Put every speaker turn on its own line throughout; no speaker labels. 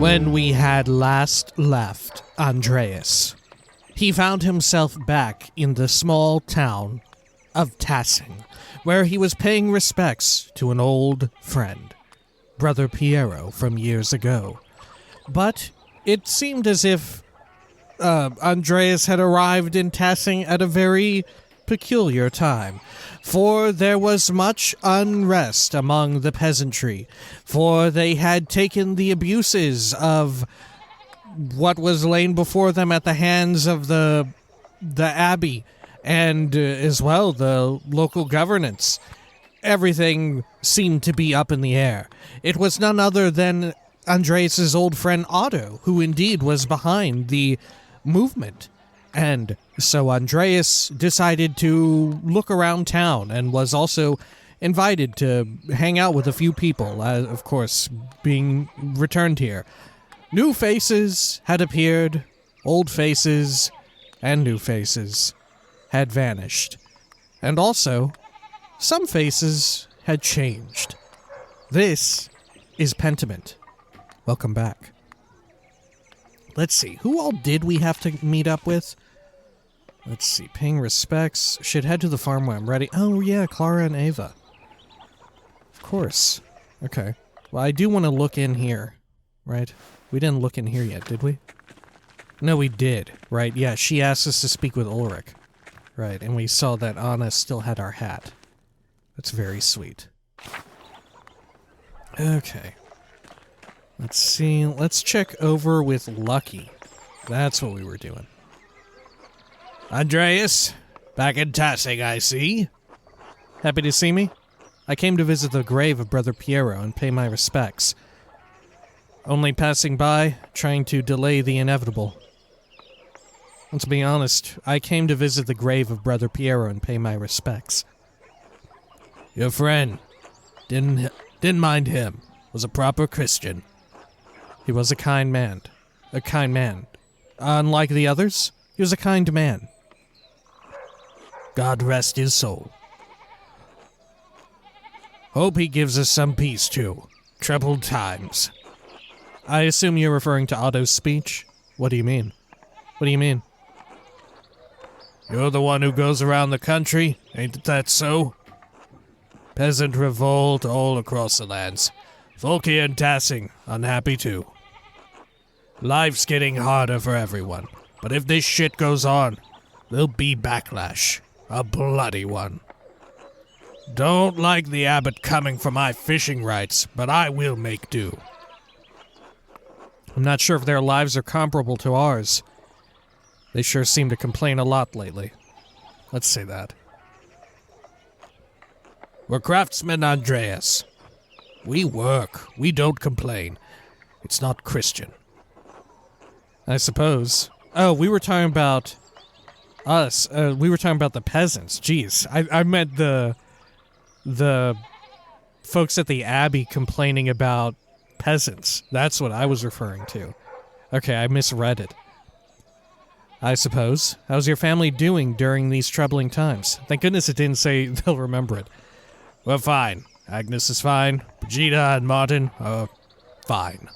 when we had last left Andreas, he found himself back in the small town of Tassing, where he was paying respects to an old friend, Brother Piero from years ago. But it seemed as if Andreas had arrived in Tassing at a very peculiar time, for there was much unrest among the peasantry, for they had taken the abuses of what was lain before them at the hands of the abbey, and as well the local governance. Everything seemed to be up in the air. It was none other than Andreas' old friend Otto, who indeed was behind the movement. And so Andreas decided to look around town and was also invited to hang out with a few people, of course, being returned here. New faces had appeared, old faces and new faces had vanished. And also, some faces had changed. This is Pentiment. Welcome back. Let's see, who all did we have to meet up with? Let's see, paying respects. Should head to the farm when I'm ready. Oh yeah, Clara and Ava. Of course. Okay. Well, I do want to look in here, right? We didn't look in here yet, did we? No, we did, right? Yeah, she asked us to speak with Ulrich. Right, and we saw that Anna still had our hat. That's very sweet. Okay. Let's see, let's check over with Lucky. That's what we were doing. Andreas, back in Tassing, I see. Happy to see me? I came to visit the grave of Brother Piero and pay my respects. Only passing by, trying to delay the inevitable. Let's be honest, I came to visit the grave of Brother Piero and pay my respects. Your friend, didn't mind him, was a proper Christian. He was a kind man. A kind man. Unlike the others, he was a kind man. God rest his soul. Hope he gives us some peace, too. Troubled times. I assume you're referring to Otto's speech? What do you mean? What do you mean? You're the one who goes around the country, ain't that so? Peasant revolt all across the lands. Folk here in Tassing, unhappy too. Life's getting harder for everyone, but if this shit goes on, there'll be backlash. A bloody one. Don't like the abbot coming for my fishing rights, but I will make do. I'm not sure if their lives are comparable to ours. They sure seem to complain a lot lately. Let's say that. We're craftsmen, Andreas. We work. We don't complain. It's not Christian. I suppose. Oh, we were talking about us. We were talking about the peasants. Jeez, I meant the folks at the Abbey complaining about peasants. That's what I was referring to. Okay, I misread it. I suppose. How's your family doing during these troubling times? Thank goodness it didn't say they'll remember it. We're fine. Agnes is fine. Brigida and Martin are fine.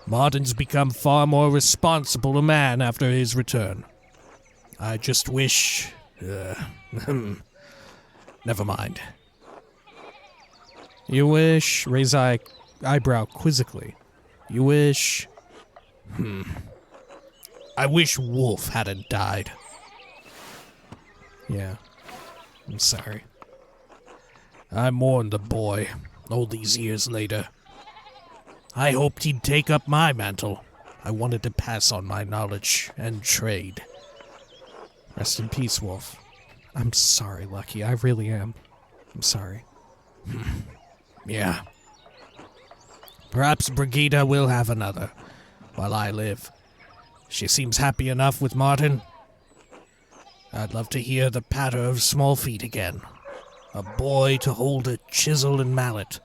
Martin's become far more responsible a man after his return. I just wish... never mind. You wish... Raise eyebrow quizzically. You wish... I wish Wolf hadn't died. Yeah. I'm sorry. I mourn the boy, all these years later. I hoped he'd take up my mantle. I wanted to pass on my knowledge and trade. Rest in peace, Wolf. I'm sorry, Lucky. I really am. I'm sorry. Yeah. Perhaps Brigida will have another, while I live. She seems happy enough with Martin. I'd love to hear the patter of small feet again. A boy to hold a chisel and mallet.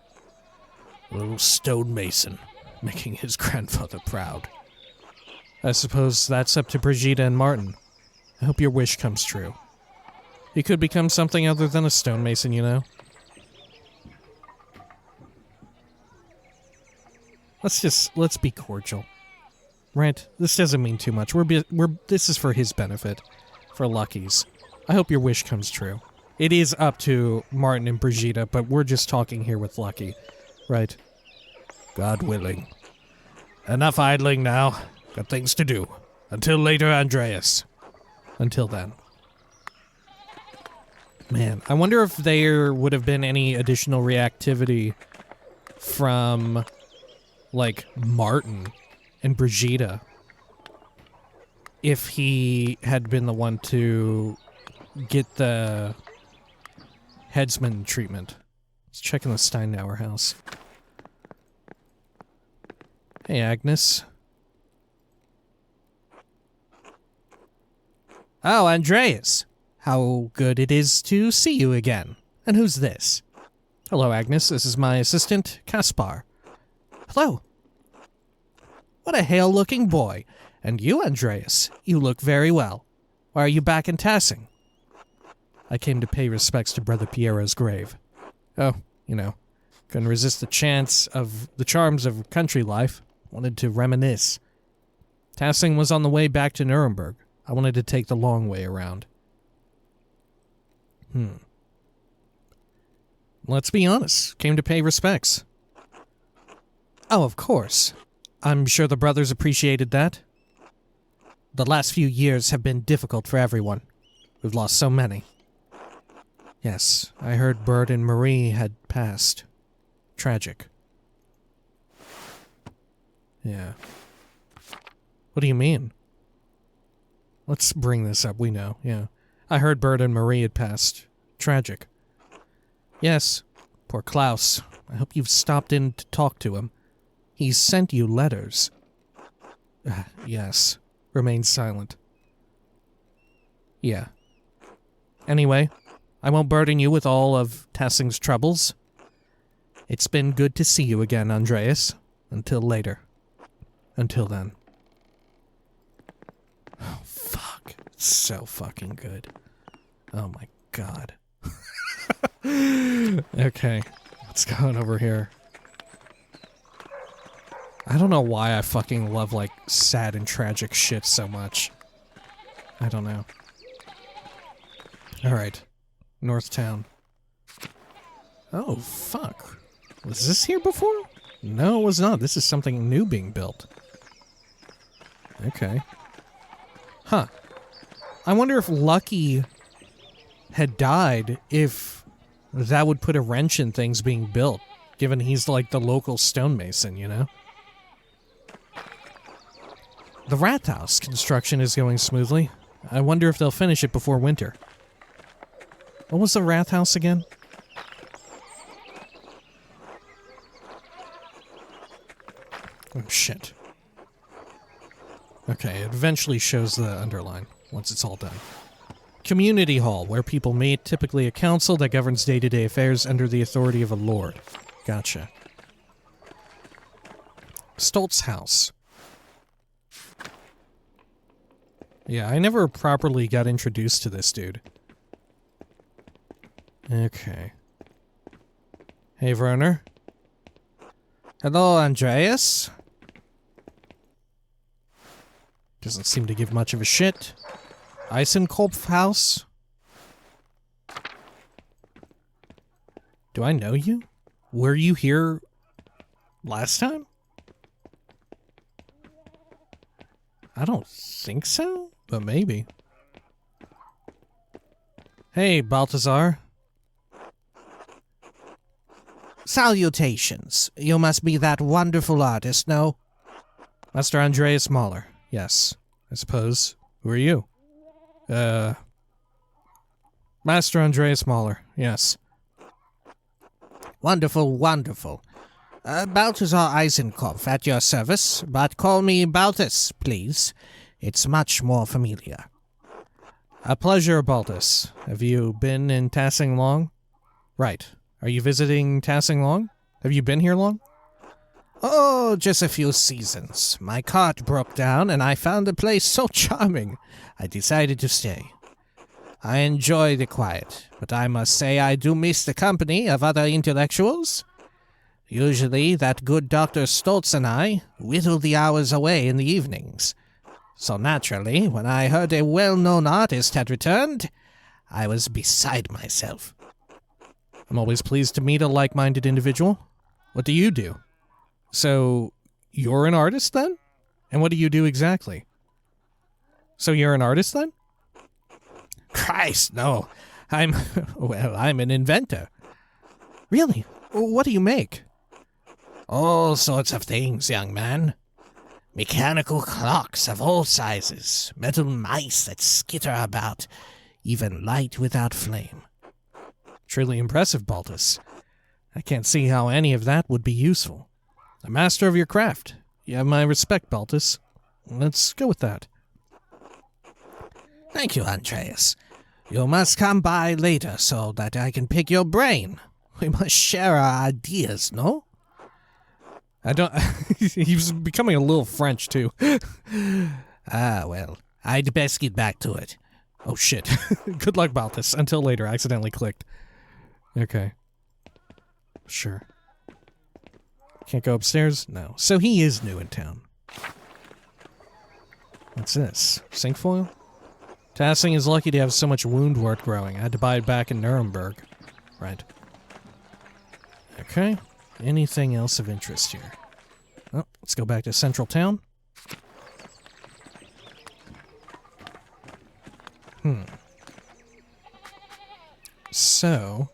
A little stonemason, making his grandfather proud. I suppose that's up to Brigida and Martin. I hope your wish comes true. He could become something other than a stonemason, you know? Let's be cordial. Right? This doesn't mean too much. This is for his benefit. For Lucky's. I hope your wish comes true. It is up to Martin and Brigitte, but we're just talking here with Lucky. Right? God willing. Enough idling now. Got things to do. Until later, Andreas. Until then. Man, I wonder if there would have been any additional reactivity from, like, Martin and Brigitte if he had been the one to get the headsman treatment. Let's check in the Steinauer house. Hey, Agnes. Oh, Andreas. How good it is to see you again. And who's this? Hello, Agnes. This is my assistant, Kaspar. Hello. What a hale-looking boy. And you, Andreas, you look very well. Why are you back in Tassing? I came to pay respects to Brother Piero's grave. Oh, you know, couldn't resist the charms of country life. Wanted to reminisce. Tassing was on the way back to Nuremberg. I wanted to take the long way around. Let's be honest. Came to pay respects. Oh, of course. I'm sure the brothers appreciated that. The last few years have been difficult for everyone. We've lost so many. Yes, I heard Bert and Marie had passed. Tragic. Yeah. What do you mean? Let's bring this up, we know, yeah. I heard Bert and Marie had passed. Tragic. Yes, poor Klaus. I hope you've stopped in to talk to him. He's sent you letters. Yes. Remain silent. Yeah. Anyway, I won't burden you with all of Tassing's troubles. It's been good to see you again, Andreas. Until later. Until then. Oh, fuck. It's so fucking good. Oh my god. Okay. What's going over here? I don't know why I fucking love, like, sad and tragic shit so much. I don't know. Alright. Northtown. Oh, fuck. Was this here before? No, it was not. This is something new being built. Okay. Huh. I wonder if Lucky had died, if that would put a wrench in things being built, given he's like the local stonemason, you know? The Rathaus construction is going smoothly. I wonder if they'll finish it before winter. What was the Rathaus again? Oh, shit. Okay, it eventually shows the underline, once it's all done. Community hall, where people meet, typically a council that governs day-to-day affairs under the authority of a lord. Gotcha. Stoltz house. Yeah, I never properly got introduced to this dude. Okay. Hey, Werner. Hello, Andreas. Doesn't seem to give much of a shit. Eisenkopf house? Do I know you? Were you here last time? I don't think so, but maybe. Hey, Balthazar. Salutations. You must be that wonderful artist, no? Master Andreas Maler. Yes, I suppose. Who are you? Master Andreas Maler. Yes. Wonderful, wonderful. Balthazar Eisenkopf at your service, but call me Balthus, please. It's much more familiar. A pleasure, Balthus. Have you been in Tassing long? Right. Are you visiting Tassing long? Have you been here long? Oh, just a few seasons. My cart broke down, and I found the place so charming, I decided to stay. I enjoy the quiet, but I must say I do miss the company of other intellectuals. Usually, that good Dr. Stoltz and I whittle the hours away in the evenings. So naturally, when I heard a well-known artist had returned, I was beside myself. I'm always pleased to meet a like-minded individual. What do you do? So, you're an artist then? And what do you do exactly? So you're an artist then? Christ, no. I'm an inventor. Really? What do you make? All sorts of things, young man. Mechanical clocks of all sizes, metal mice that skitter about, even light without flame. Truly impressive, Baltus. I can't see how any of that would be useful. A master of your craft. You have my respect, Baltus. Let's go with that. Thank you, Andreas. You must come by later so that I can pick your brain. We must share our ideas, no? I don't... He's becoming a little French, too. Well, I'd best get back to it. Oh, shit. Good luck, Baltus. Until later, I accidentally clicked. Okay. Sure. Can't go upstairs? No. So he is new in town. What's this? Cinquefoil? Tassing is lucky to have so much woundwort growing. I had to buy it back in Nuremberg. Right. Okay. Anything else of interest here? Oh, let's go back to Central Town. So...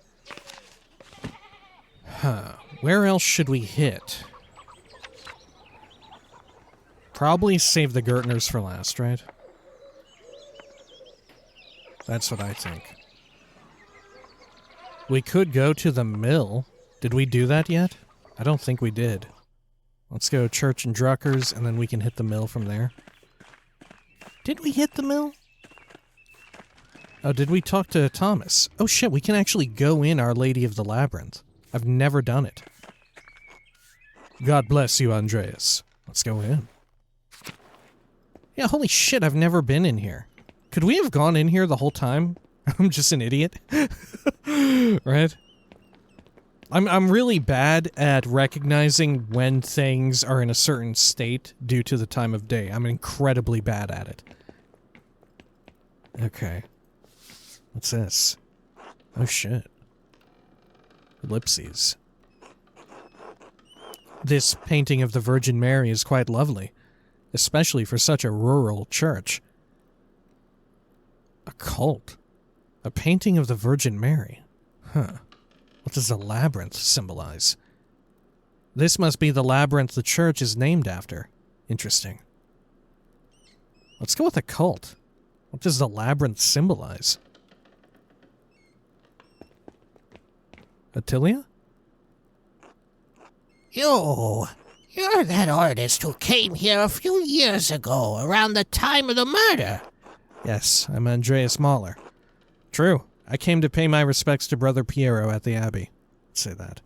Where else should we hit? Probably save the Gertners for last, right? That's what I think. We could go to the mill. Did we do that yet? I don't think we did. Let's go Church and Druckers, and then we can hit the mill from there. Did we hit the mill? Oh, did we talk to Thomas? Oh shit, we can actually go in Our Lady of the Labyrinth. I've never done it. God bless you, Andreas. Let's go in. Yeah, holy shit, I've never been in here. Could we have gone in here the whole time? I'm just an idiot. Right? I'm really bad at recognizing when things are in a certain state due to the time of day. I'm incredibly bad at it. Okay. What's this? Oh shit. Ellipses. This painting of the Virgin Mary is quite lovely, especially for such a rural church. A cult? A painting of the Virgin Mary? Huh. What does the labyrinth symbolize? This must be the labyrinth the church is named after. Interesting. Let's go with a cult. What does the labyrinth symbolize? Attilia?
You're that artist who came here a few years ago, around the time of the murder.
Yes, I'm Andreas Maler. True. I came to pay my respects to Brother Piero at the Abbey. Let's say that.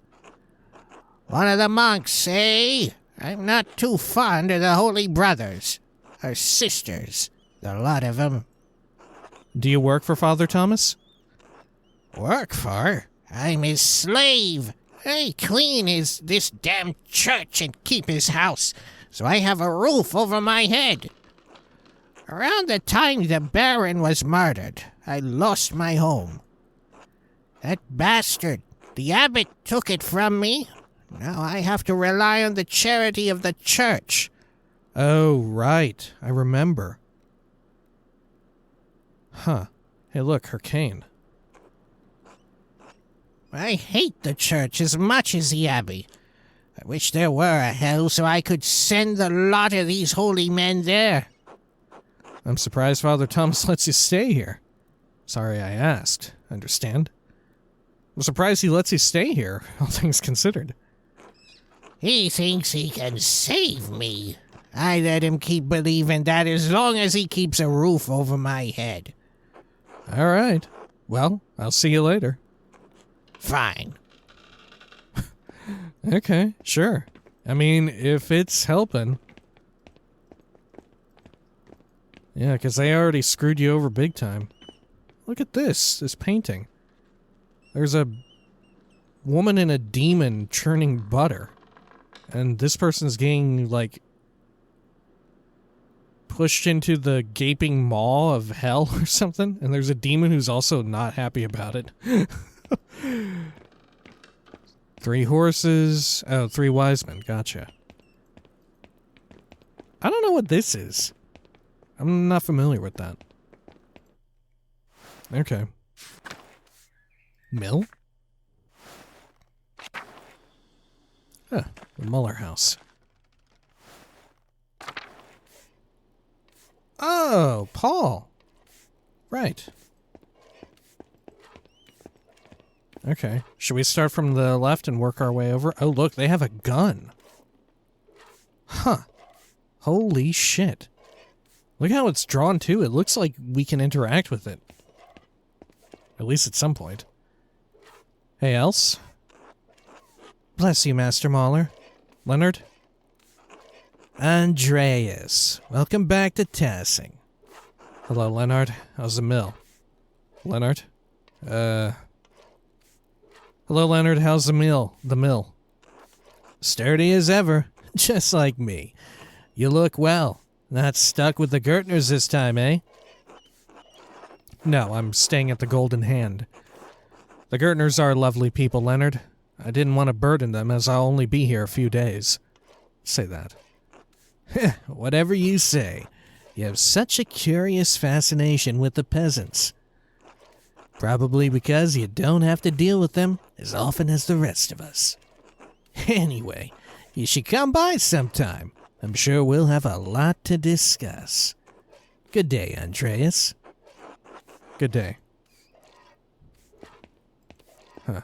One of the monks, eh? I'm not too fond of the Holy Brothers. Or sisters. A lot of them.
Do you work for Father Thomas?
Work for? I'm his slave. I clean this damn church and keep his house, so I have a roof over my head. Around the time the Baron was murdered, I lost my home. That bastard, the abbot, took it from me. Now I have to rely on the charity of the church.
Oh, right. I remember. Huh. Hey, look, her cane.
I hate the church as much as the abbey. I wish there were a hell so I could send the lot of these holy men there.
I'm surprised Father Thomas lets you stay here. Sorry I asked. Understand? I'm surprised he lets you stay here, all things considered.
He thinks he can save me. I let him keep believing that as long as he keeps a roof over my head.
All right. Well, I'll see you later.
Fine.
Okay, sure. I mean, if it's helping. Yeah, because they already screwed you over big time. Look at this painting. There's a woman and a demon churning butter. And this person's getting, like, pushed into the gaping maw of hell or something. And there's a demon who's also not happy about it. 3 horses. Oh, 3 wise men. Gotcha. I don't know what this is. I'm not familiar with that. Okay. Mill? Huh, the Muller house. Oh, Paul. Right. Okay. Should we start from the left and work our way over? Oh, look, they have a gun. Huh. Holy shit. Look how it's drawn, too. It looks like we can interact with it. At least at some point. Hey, Else? Bless you, Master Maler. Leonard? Andreas. Welcome back to Tassing. Hello, Leonard. How's the mill? Leonard? Hello, Leonard. How's the mill? The mill? Sturdy as ever. Just like me. You look well. Not stuck with the Gertners this time, eh? No, I'm staying at the Golden Hand. The Gertners are lovely people, Leonard. I didn't want to burden them, as I'll only be here a few days. Say that. Whatever you say. You have such a curious fascination with the peasants. Probably because you don't have to deal with them as often as the rest of us. Anyway, you should come by sometime. I'm sure we'll have a lot to discuss. Good day, Andreas. Good day. Huh.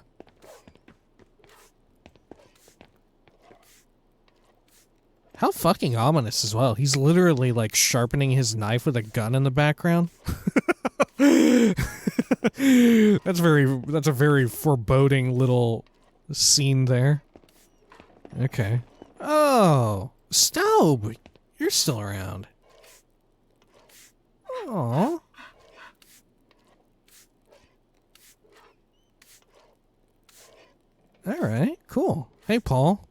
How fucking ominous as well. He's literally like sharpening his knife with a gun in the background. That's a very foreboding little scene there. Okay. Oh, Shnub, you're still around. Aww. Alright, cool. Hey, Paul.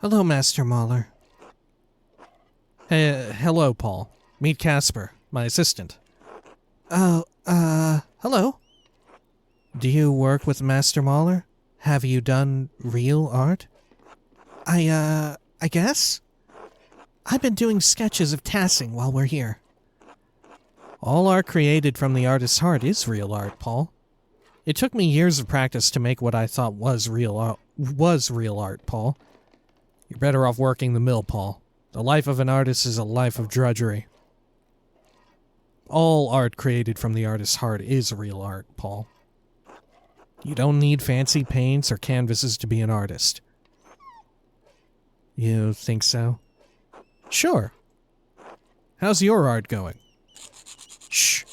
Hello, Master Maler. Hey, hello, Paul. Meet Casper, my assistant. Oh, hello. Do you work with Master Maler? Have you done real art? I guess? I've been doing sketches of Tassing while we're here. All art created from the artist's heart is real art, Paul. It took me years of practice to make what I thought was real art, Paul. You're better off working the mill, Paul. The life of an artist is a life of drudgery. All art created from the artist's heart is real art, Paul. You don't need fancy paints or canvases to be an artist. You think so? Sure. How's your art going? Shh.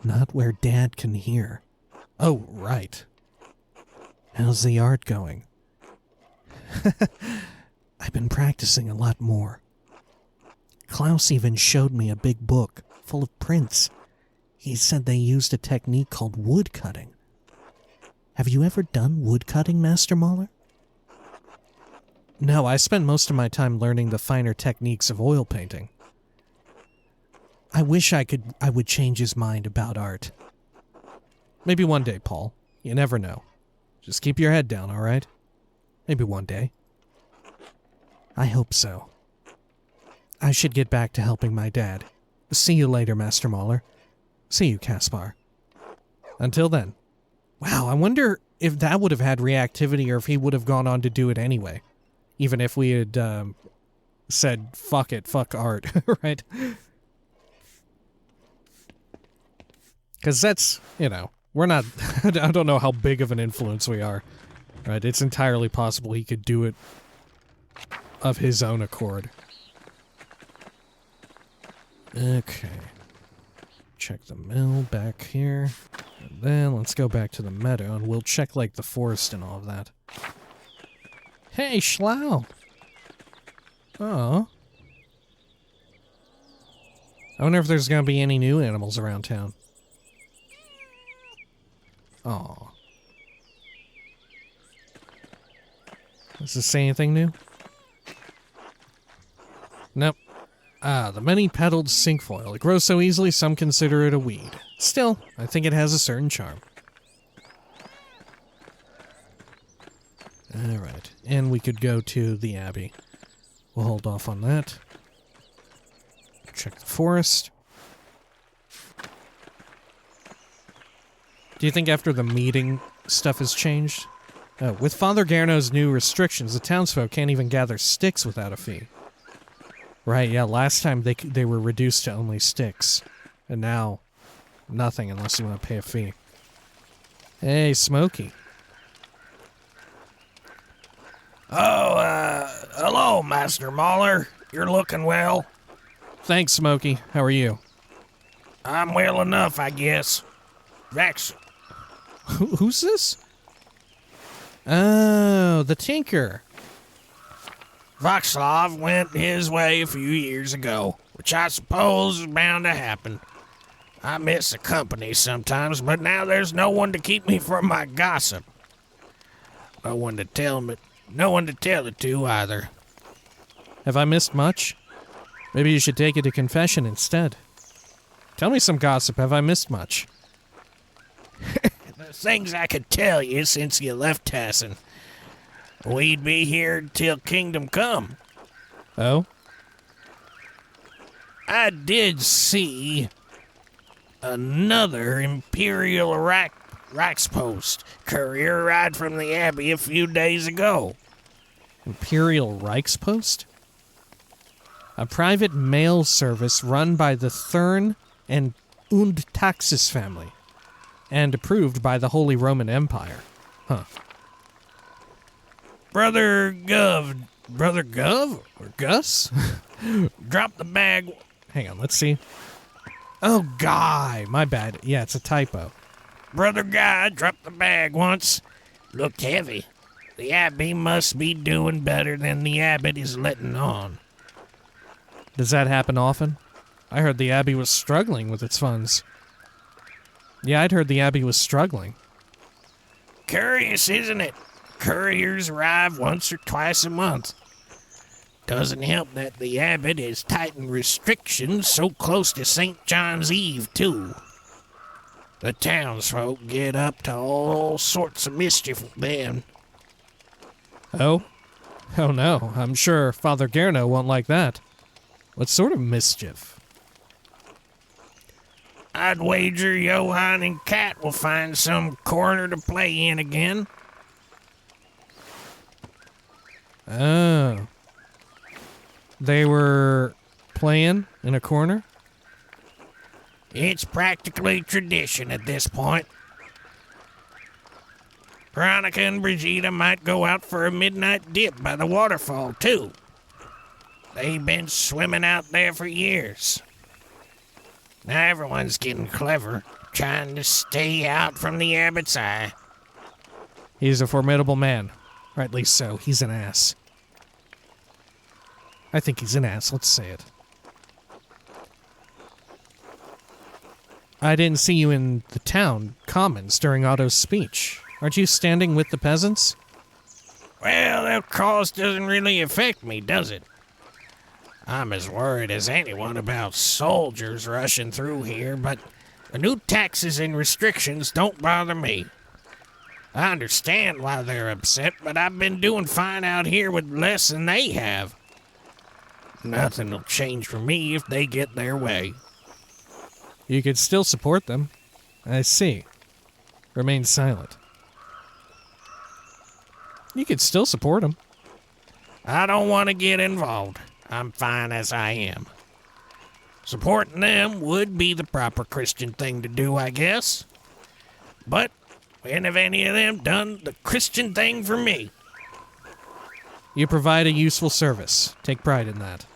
Not where Dad can hear. Oh, right. How's the art going? I've been practicing a lot more. Klaus even showed me a big book full of prints. He said they used a technique called woodcutting. Have you ever done woodcutting, Master Maler? No, I spent most of my time learning the finer techniques of oil painting. I wish I would change his mind about art. Maybe one day, Paul. You never know. Just keep your head down, all right? Maybe one day. I hope so. I should get back to helping my dad. See you later, Master Maler. See you, Caspar. Until then. Wow, I wonder if that would have had reactivity or if he would have gone on to do it anyway. Even if we had said, fuck it, fuck art, right? Because that's, you know, we're not, I don't know how big of an influence we are, right? It's entirely possible he could do it of his own accord. Okay. Check the mill back here. And then let's go back to the meadow and we'll check, like, the forest and all of that. Hey, Lyle! Oh. I wonder if there's gonna be any new animals around town. Aw. Does this say anything new? Nope. Ah, the many-petaled cinquefoil. It grows so easily, some consider it a weed. Still, I think it has a certain charm. Alright, and we could go to the Abbey. We'll hold off on that. Check the forest. Do you think after the meeting, stuff has changed? With Father Gertner's new restrictions, the townsfolk can't even gather sticks without a fee. Right, yeah, last time they were reduced to only sticks. And now, nothing unless you want to pay a fee. Hey, Smokey.
Oh, hello, Master Maler. You're looking well.
Thanks, Smokey. How are you?
I'm well enough, I guess. Vax.
Who's this? Oh, the Tinker.
Voxlov went his way a few years ago, which I suppose is bound to happen. I miss the company sometimes, but now there's no one to keep me from my gossip. No one to tell it to either.
Have I missed much? Maybe you should take it to confession instead. Tell me some gossip. Have I missed much?
The things I could tell you since you left Tassing. We'd be here till kingdom come.
Oh?
I did see another Imperial Reichspost courier ride from the Abbey a few days ago.
Imperial Reichspost? A private mail service run by the Thurn and Taxis family, and approved by the Holy Roman Empire. Huh.
Brother Gov
Or Gus?
dropped the bag.
Hang on, let's see. Oh, Guy. My bad. Yeah, it's a typo.
Brother Guy dropped the bag once. Looked heavy. The Abbey must be doing better than the Abbot is letting on.
Does that happen often? I heard the Abbey was struggling with its funds. Yeah, I'd heard the Abbey was struggling.
Curious, isn't it? Couriers arrive once or twice a month. Doesn't help that the Abbot has tightened restrictions so close to St. John's Eve, too. The townsfolk get up to all sorts of mischief then.
Oh? Oh no, I'm sure Father Gertner won't like that. What sort of mischief?
I'd wager Johann and Kat will find some corner to play in again.
Oh. They were playing in a corner?
It's practically tradition at this point. Veronica and Brigida might go out for a midnight dip by the waterfall, too. They've been swimming out there for years. Now everyone's getting clever, trying to stay out from the Abbot's eye.
He's a formidable man. Rightly so. He's an ass. I think he's an ass. Let's say it. I didn't see you in the town commons during Otto's speech. Aren't you standing with the peasants?
Well, that cause doesn't really affect me, does it? I'm as worried as anyone about soldiers rushing through here, but the new taxes and restrictions don't bother me. I understand why they're upset, but I've been doing fine out here with less than they have. Nothing will change for me if they get their way.
You could still support them. I see. Remain silent. You could still support them.
I don't want to get involved. I'm fine as I am. Supporting them would be the proper Christian thing to do, I guess. But when have any of them done the Christian thing for me?
You provide a useful service. Take pride in that.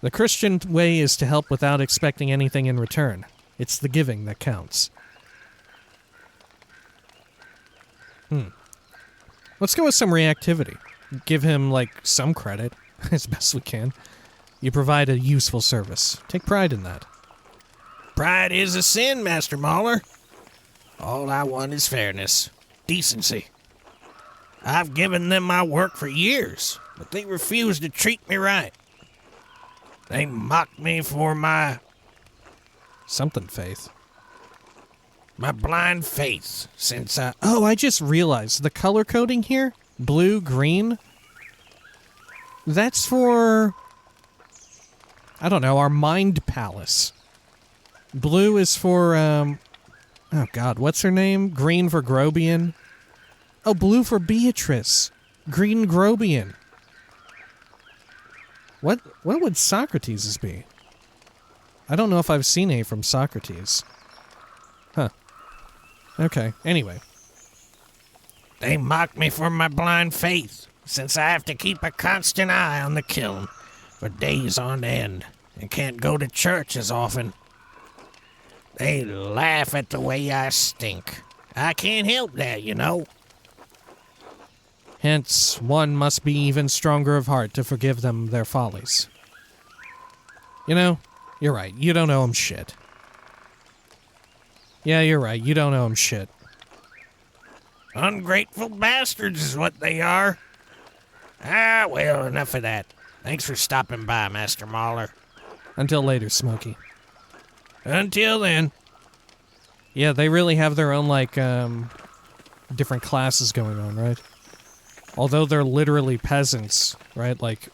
The Christian way is to help without expecting anything in return. It's the giving that counts. Let's go with some reactivity. Give him, some credit, as best we can. You provide a useful service. Take pride in that.
Pride is a sin, Master Maler. All I want is fairness, decency. I've given them my work for years, but they refuse to treat me right. They mock me for my
Something faith.
blind faith since I...
Oh, I just realized the color coding here, blue, green, that's for, I don't know, our mind palace. Blue is for, oh god, what's her name? Green for Grobian. Oh, blue for Beatrice. Green Grobian. What would Socrates be? I don't know if I've seen a from Socrates. Huh. Okay, anyway.
They mock me for my blind faith, since I have to keep a constant eye on the kiln for days on end and can't go to church as often. They laugh at the way I stink. I can't help that, you know.
Hence, one must be even stronger of heart to forgive them their follies. You know, you're right. You don't owe them shit. Yeah, you're right. You don't owe them shit.
Ungrateful bastards is what they are. Ah, well, enough of that. Thanks for stopping by, Master Maler.
Until later, Smokey.
Until then.
Yeah, they really have their own, like, different classes going on, right? Although they're literally peasants, right? Like,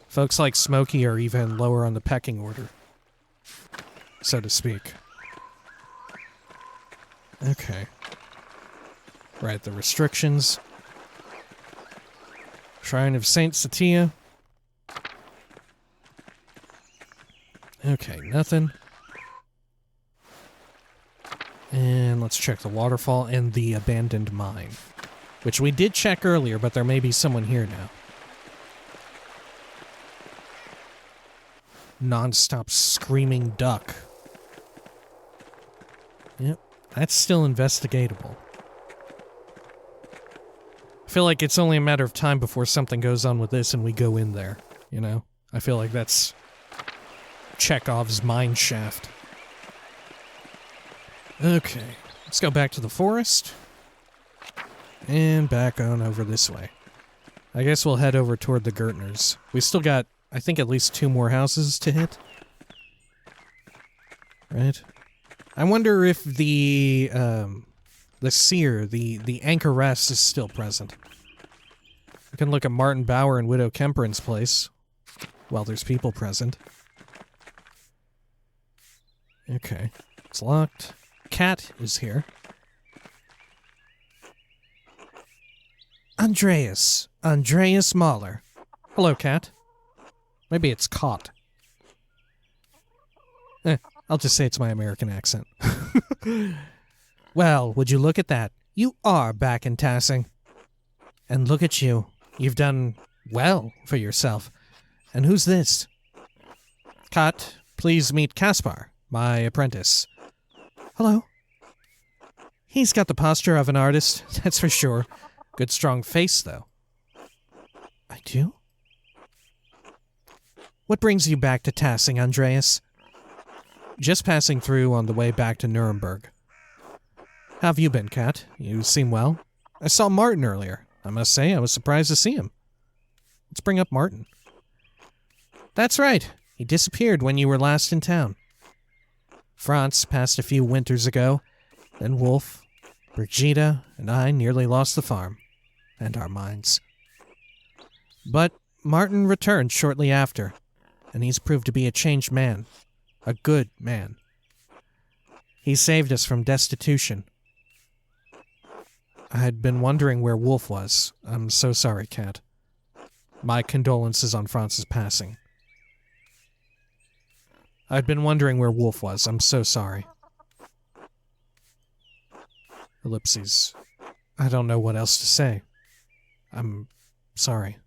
folks like Smokey are even lower on the pecking order, so to speak. Okay. Right, the restrictions. Shrine of Saint Satia. Okay, nothing. And let's check the waterfall and the abandoned mine, which we did check earlier, but there may be someone here now. Non-stop screaming duck. Yep, that's still investigatable. I feel like it's only a matter of time before something goes on with this and we go in there, you know? I feel like that's Chekhov's mine shaft. Okay, let's go back to the forest. And back on over this way. I guess we'll head over toward the Gertners. We still got, I think, at least 2 more houses to hit. Right? I wonder if the seer, the anchoress, is still present. We can look at Martin Bauer and Widow Kemperen's place. While there's people present. Okay. It's locked. Cat is here. Andreas Maler. Hello, Cat. Maybe it's caught. I'll just say it's my American accent. Well, would you look at that? You are back in Tassing. And look at you. You've done well for yourself. And who's this? Cat, please meet Caspar, my apprentice. Hello. He's got the posture of an artist, that's for sure. Good strong face, though. I do? What brings you back to Tassing, Andreas? Just passing through on the way back to Nuremberg. How have you been, Cat? You seem well. I saw Martin earlier. I must say, I was surprised to see him. Let's bring up Martin. That's right. He disappeared when you were last in town. Franz passed a few winters ago. Then Wolf, Brigitte, and I nearly lost the farm. And our minds. But Martin returned shortly after, and he's proved to be a changed man. A good man. He saved us from destitution. I had been wondering where Wolf was. I'm so sorry, Cat. My condolences on Franz's passing. I'd been wondering where Wolf was. I'm so sorry. Ellipses. I don't know what else to say. I'm sorry.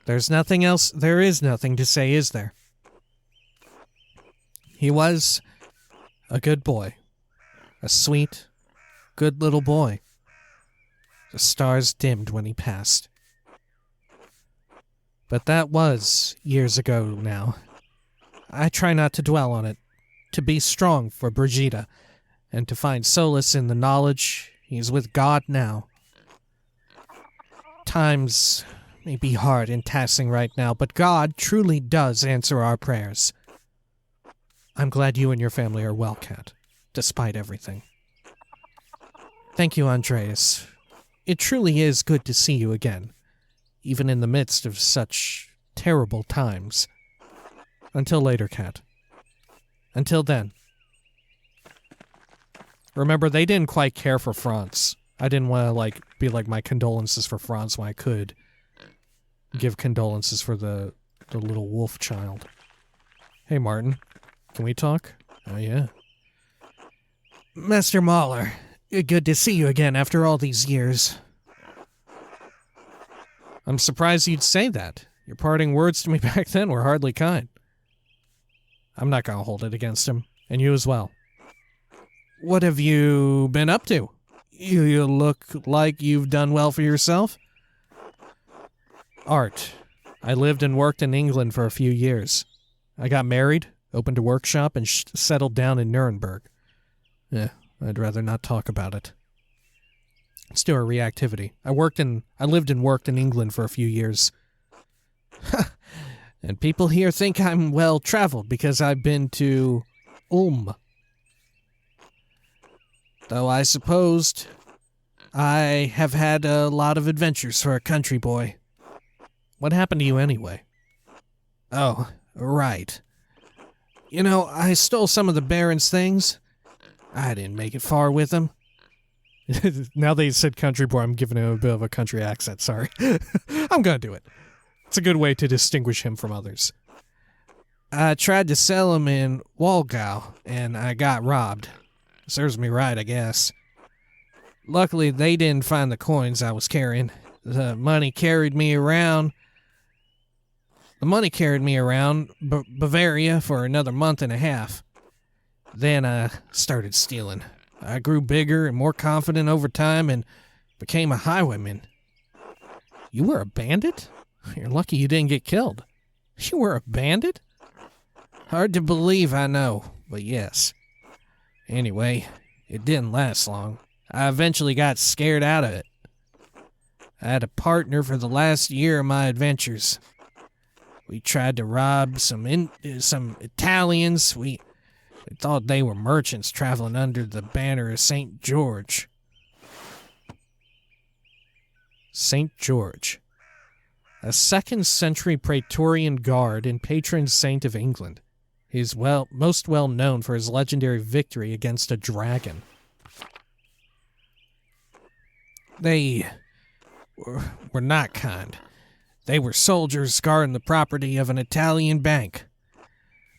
There's nothing else. There is nothing to say, is there? He was a good boy. A sweet, good little boy. The stars dimmed when he passed. But that was years ago now. I try not to dwell on it. To be strong for Brigitte and to find solace in the knowledge he is with God now. Times may be hard in Tassing right now, but God truly does answer our prayers. I'm glad you and your family are well, Cat, despite everything. Thank you, Andreas. It truly is good to see you again, even in the midst of such terrible times. Until later, Cat. Until then. Remember, they didn't quite care for France. I didn't want to, be like my condolences for France when I could give condolences for the little wolf child. Hey, Martin. Can we talk? Oh, yeah.
Master Maler, good to see you again after all these years.
I'm surprised you'd say that. Your parting words to me back then were hardly kind. I'm not gonna hold it against him, and you as well. What have you been up to? You look like you've done well for yourself. Art. I lived and worked in England for a few years. I got married, opened a workshop, and settled down in Nuremberg. Yeah, I'd rather not talk about it. Let's do our reactivity. I lived and worked in England for a few years. And people here think I'm well-traveled because I've been to Ulm. Though I supposed I have had a lot of adventures for a country boy. What happened to you anyway? Oh, right. You know, I stole some of the Baron's things. I didn't make it far with them. Now that you said country boy, I'm giving him a bit of a country accent, sorry. I'm gonna do it. It's a good way to distinguish him from others. I tried to sell him in Walgau, and I got robbed. Serves me right, I guess. Luckily, they didn't find the coins I was carrying. The money carried me around Bavaria for another month and a half. Then I started stealing. I grew bigger and more confident over time and became a highwayman. You were a bandit? You're lucky you didn't get killed. You were a bandit? Hard to believe, I know, but yes. Anyway, it didn't last long. I eventually got scared out of it. I had a partner for the last year of my adventures. We tried to rob some Italians. We thought they were merchants traveling under the banner of St. George. St. George. A 2nd century Praetorian guard and patron saint of England. He is most well known for his legendary victory against a dragon. They were not kind. They were soldiers guarding the property of an Italian bank.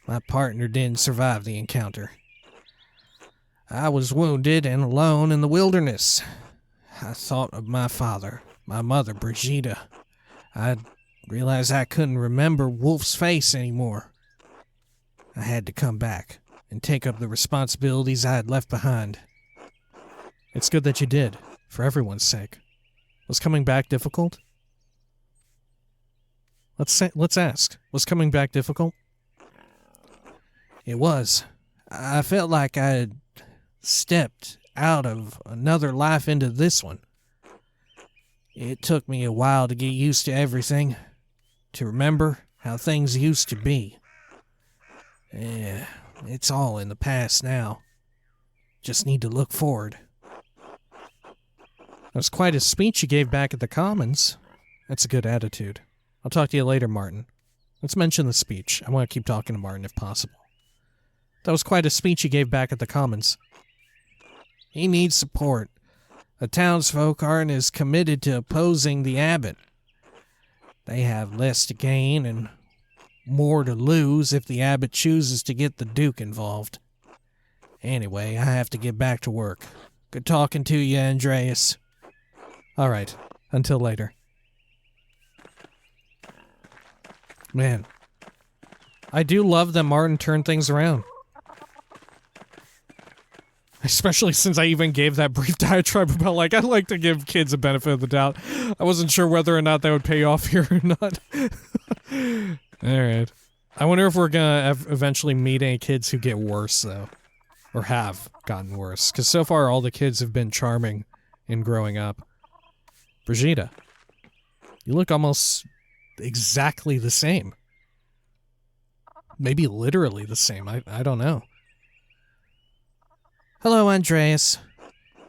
My partner didn't survive the encounter. I was wounded and alone in the wilderness. I thought of my father, my mother, Brigida. I realized I couldn't remember Wolf's face anymore. I had to come back and take up the responsibilities I had left behind. It's good that you did, for everyone's sake. Was coming back difficult? Let's ask. Was coming back difficult? It was. I felt like I had stepped out of another life into this one. It took me a while to get used to everything, to remember how things used to be. Yeah, it's all in the past now. Just need to look forward. That was quite a speech you gave back at the Commons. That's a good attitude. I'll talk to you later, Martin. Let's mention the speech. I want to keep talking to Martin if possible. That was quite a speech you gave back at the Commons. He needs support. The townsfolk aren't as committed to opposing the abbot. They have less to gain and more to lose if the abbot chooses to get the duke involved. Anyway, I have to get back to work. Good talking to you, Andreas. All right, until later. Man, I do love that Martin turned things around. Especially since I even gave that brief diatribe about, I like to give kids a benefit of the doubt. I wasn't sure whether or not that would pay off here or not. Alright. I wonder if we're gonna eventually meet any kids who get worse, though. Or have gotten worse. Because so far all the kids have been charming in growing up. Brigitte, you look almost exactly the same. Maybe literally the same. I don't know. Hello, Andreas.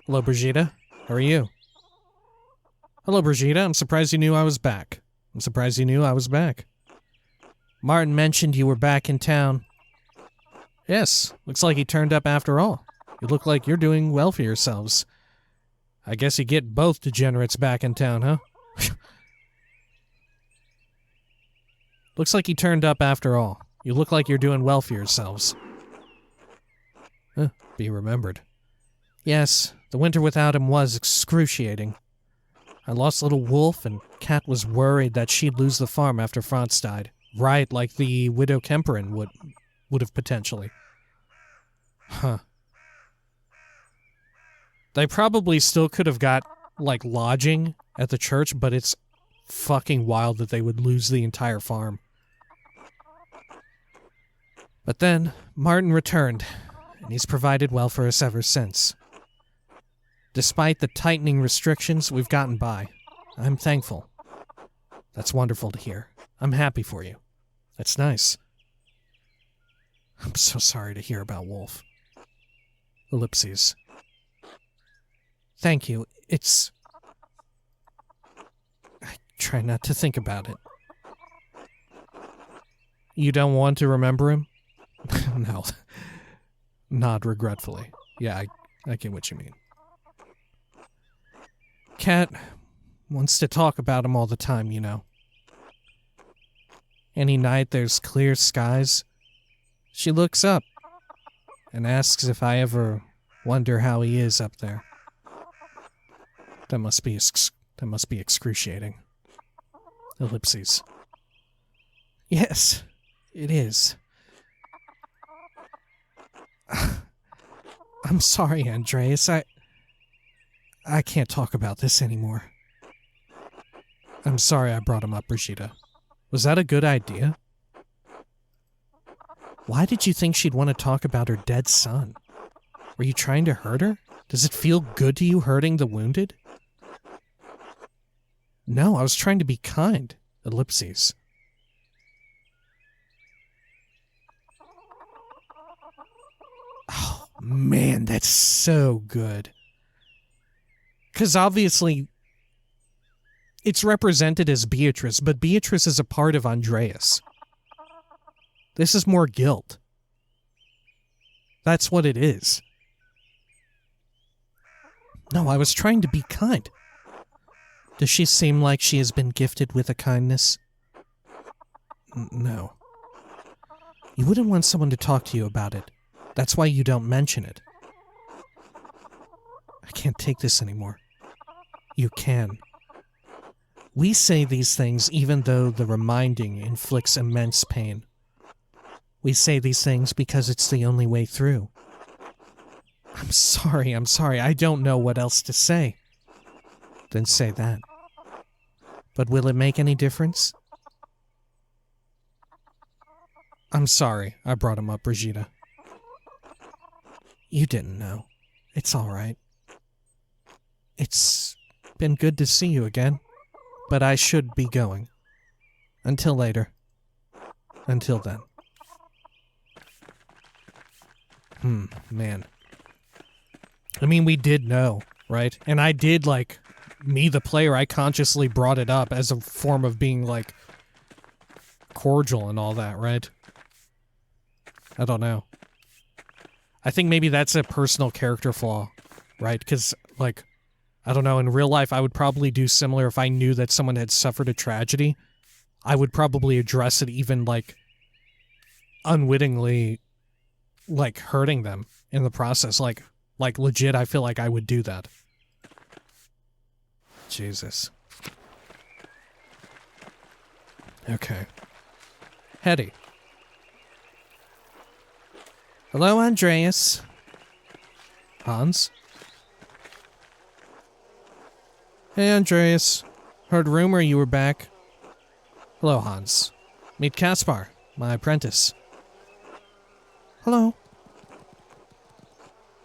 Hello, Brigitte. How are you? Hello, Brigitte. I'm surprised you knew I was back. Martin mentioned you were back in town. Yes, looks like he turned up after all. You look like you're doing well for yourselves. I guess you get both degenerates back in town, huh? Looks like he turned up after all. You look like you're doing well for yourselves. Be remembered. Yes, the winter without him was excruciating. I lost little Wolf, and Kat was worried that she'd lose the farm after Franz died. Right, like the Widow Kemperin would have potentially. Huh. They probably still could have got, like, lodging at the church, but it's fucking wild that they would lose the entire farm. But then, Martin returned, and he's provided well for us ever since. Despite the tightening restrictions, we've gotten by. I'm thankful. That's wonderful to hear. I'm happy for you. That's nice. I'm so sorry to hear about Wolf. Ellipses. Thank you. I try not to think about it. You don't want to remember him? No. Nod regretfully. Yeah, I get what you mean. Kat wants to talk about him all the time, you know. Any night there's clear skies, she looks up and asks if I ever wonder how he is up there. That must be excruciating. Ellipses. Yes, it is. I'm sorry, Andreas. I can't talk about this anymore. I'm sorry I brought him up, Brigitte. Was that a good idea? Why did you think she'd want to talk about her dead son? Were you trying to hurt her? Does it feel good to you hurting the wounded? No, I was trying to be kind. Ellipses. Oh, man, that's so good. Because obviously, it's represented as Beatrice, but Beatrice is a part of Andreas. This is more guilt. That's what it is. No, I was trying to be kind. Does she seem like she has been gifted with a kindness? No. You wouldn't want someone to talk to you about it. That's why you don't mention it. I can't take this anymore. You can. We say these things even though the reminding inflicts immense pain. We say these things because it's the only way through. I'm sorry. I don't know what else to say. Then say that. But will it make any difference? I'm sorry I brought him up, Brigitte. You didn't know. It's all right. It's been good to see you again, but I should be going. Until later. Until then. Man. I mean, we did know, right? And I did, like, me, the player, I consciously brought it up as a form of being, like, cordial and all that, right? I don't know. I think maybe that's a personal character flaw, right? Because, like, I don't know, in real life, I would probably do similar if I knew that someone had suffered a tragedy. I would probably address it even, like, unwittingly, like, hurting them in the process. Like legit, I feel like I would do that. Jesus. Okay. Hetty. Hello, Andreas. Hans? Hey, Andreas. Heard rumor you were back. Hello, Hans. Meet Kaspar, my apprentice. Hello.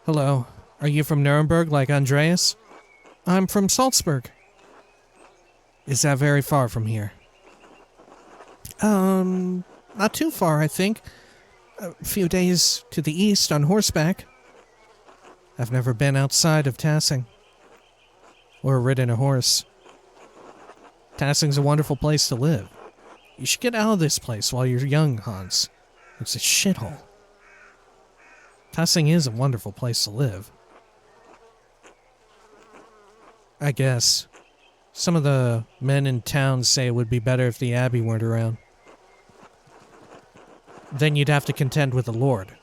Hello. Are you from Nuremberg like Andreas? I'm from Salzburg. Is that very far from here? Not too far, I think. A few days to the east on horseback. I've never been outside of Tassing. Or ridden a horse. Tassing's a wonderful place to live. You should get out of this place while you're young, Hans. It's a shithole. Tassing is a wonderful place to live. I guess. Some of the men in town say it would be better if the Abbey weren't around. Then you'd have to contend with the Lord.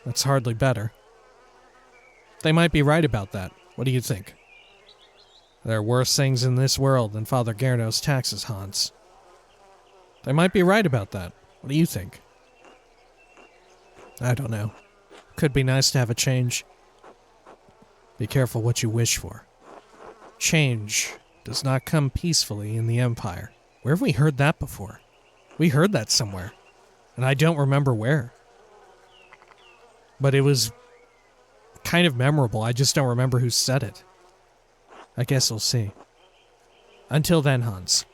That's hardly better. They might be right about that. What do you think? There are worse things in this world than Father Gertner's taxes, Hans. They might be right about that. What do you think? I don't know. Could be nice to have a change. Be careful what you wish for. Change does not come peacefully in the Empire. Where have we heard that before? We heard that somewhere, and I don't remember where. But it was kind of memorable. I just don't remember who said it. I guess we'll see. Until then, Hans.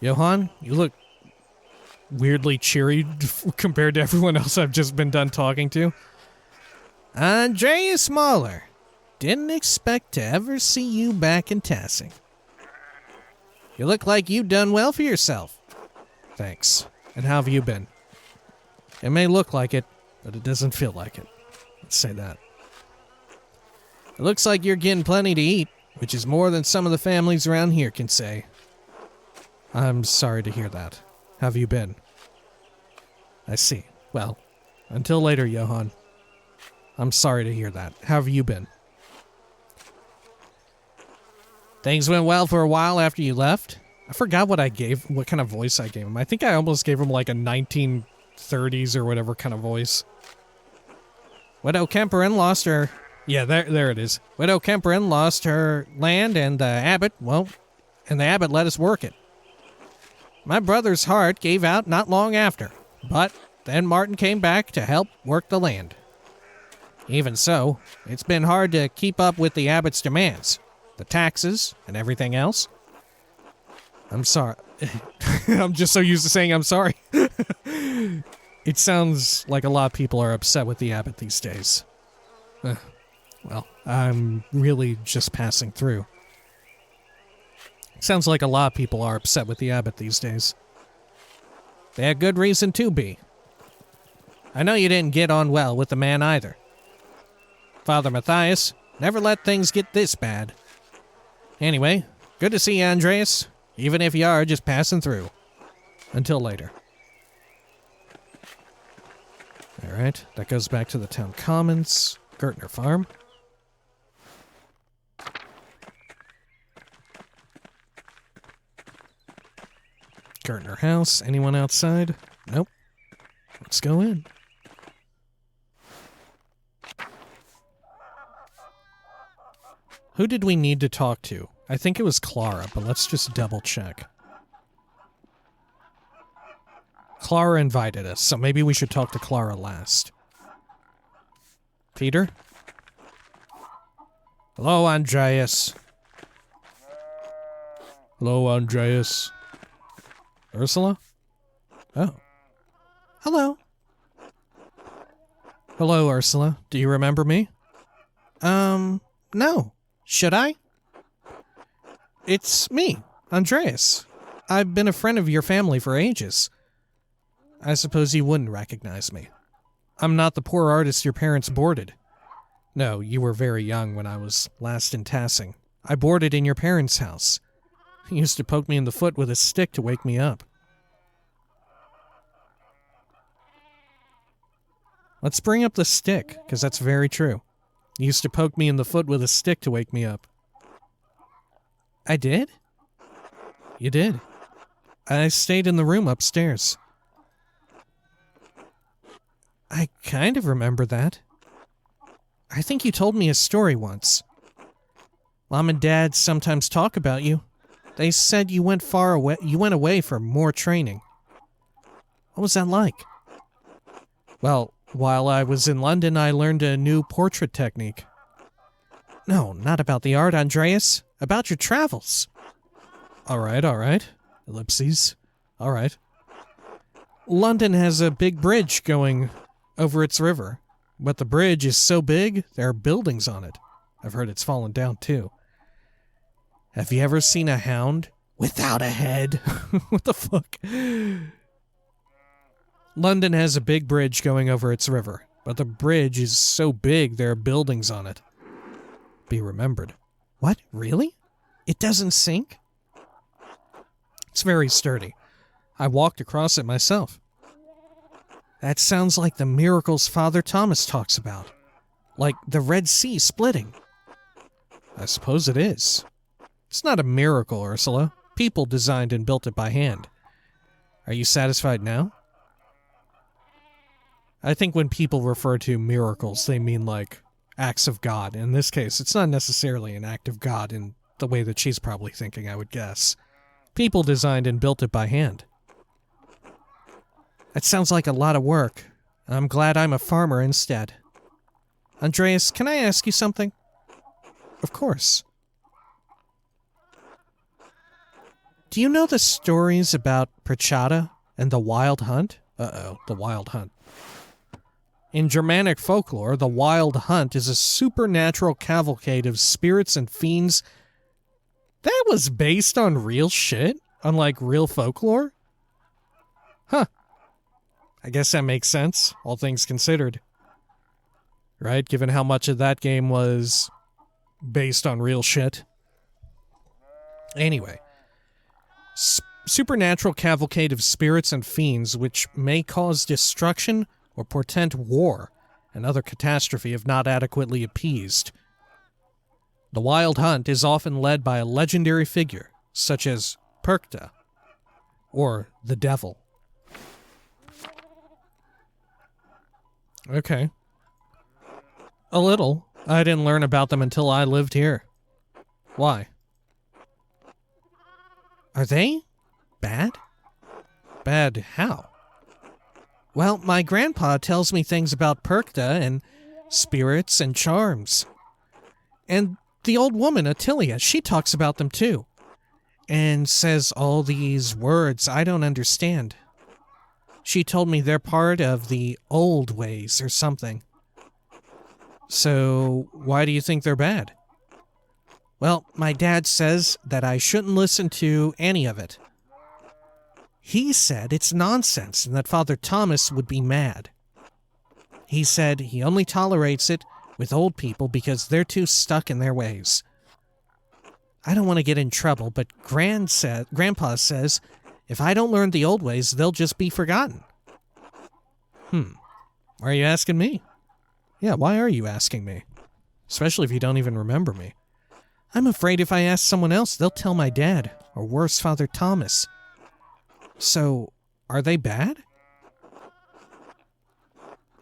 Johann, you look weirdly cheery compared to everyone else I've just been done talking to. Andreas Maler. Didn't expect to ever see you back in Tassing. You look like you've done well for yourself. Thanks. And how have you been? It may look like it, but it doesn't feel like it. Let's say that. It looks like you're getting plenty to eat, which is more than some of the families around here can say. I'm sorry to hear that. How have you been? I see. Well, until later, Johann. I'm sorry to hear that. How have you been? Things went well for a while after you left. I forgot what kind of voice I gave him. I think I almost gave him like a 1930s or whatever kind of voice. Widow Kemperin lost her... Yeah, there it is. Widow Kemperin lost her land and the abbot let us work it. My brother's heart gave out not long after, but then Martin came back to help work the land. Even so, it's been hard to keep up with the abbot's demands. The taxes, and everything else. I'm sorry. I'm just so used to saying I'm sorry. It sounds like a lot of people are upset with the abbot these days. Well, I'm really just passing through. Sounds like a lot of people are upset with the abbot these days. They had good reason to be. I know you didn't get on well with the man either. Father Matthias never let things get this bad. Anyway, good to see you, Andreas, even if you are just passing through. Until later. Alright, that goes back to the town commons, Gertner farm. Gertner house, anyone outside? Nope. Let's go in. Who did we need to talk to? I think it was Clara, but let's just double check. Clara invited us, so maybe we should talk to Clara last. Peter? Hello, Andreas. Hello, Andreas. Ursula? Oh. Hello. Hello, Ursula. Do you remember me? No. Should I? It's me, Andreas. I've been a friend of your family for ages. I suppose you wouldn't recognize me. I'm not the poor artist your parents boarded. No, you were very young when I was last in Tassing. I boarded in your parents' house. He used to poke me in the foot with a stick to wake me up. Let's bring up the stick, because that's very true. He used to poke me in the foot with a stick to wake me up. I did? You did. I stayed in the room upstairs. I kind of remember that. I think you told me a story once. Mom and Dad sometimes talk about you. They said you went far away. You went away for more training. What was that like? Well, While I was in London, I learned a new portrait technique. No, not about the art, Andreas. About your travels. All right. Ellipses. All right. London has a big bridge going over its river, but the bridge is so big, there are buildings on it. I've heard it's fallen down, too. Have you ever seen a hound without a head? What the fuck? London has a big bridge going over its river, but the bridge is so big there are buildings on it. Be remembered. What? Really? It doesn't sink? It's very sturdy. I walked across it myself. That sounds like the miracles Father Thomas talks about. Like the Red Sea splitting. I suppose it is. It's not a miracle, Ursula. People designed and built it by hand. Are you satisfied now? I think when people refer to miracles, they mean like acts of God. In this case, it's not necessarily an act of God in the way that she's probably thinking, I would guess. People designed and built it by hand. That sounds like a lot of work. I'm glad I'm a farmer instead. Andreas, can I ask you something? Of course. Do you know the stories about Prachata and the Wild Hunt? Uh-oh, the Wild Hunt. In Germanic folklore, the Wild Hunt is a supernatural cavalcade of spirits and fiends. That was based on real shit? On, like, real folklore? Huh. I guess that makes sense, all things considered. Right? Given how much of that game was based on real shit. Anyway. Supernatural cavalcade of spirits and fiends which may cause destruction or portend war and other catastrophe if not adequately appeased. The Wild Hunt is often led by a legendary figure, such as Perkta, or the Devil. Okay. A little. I didn't learn about them until I lived here. Why? Are they bad? Bad how? Well, my grandpa tells me things about Perkta and spirits and charms. And the old woman, Attilia, she talks about them too. And says all these words I don't understand. She told me they're part of the old ways or something. So, why do you think they're bad? Well, my dad says that I shouldn't listen to any of it. He said it's nonsense and that Father Thomas would be mad. He said he only tolerates it with old people because they're too stuck in their ways. I don't want to get in trouble, but Grandpa says if I don't learn the old ways, they'll just be forgotten. Why are you asking me? Yeah, why are you asking me? Especially if you don't even remember me. I'm afraid if I ask someone else, they'll tell my dad, or worse, Father Thomas. So, are they bad?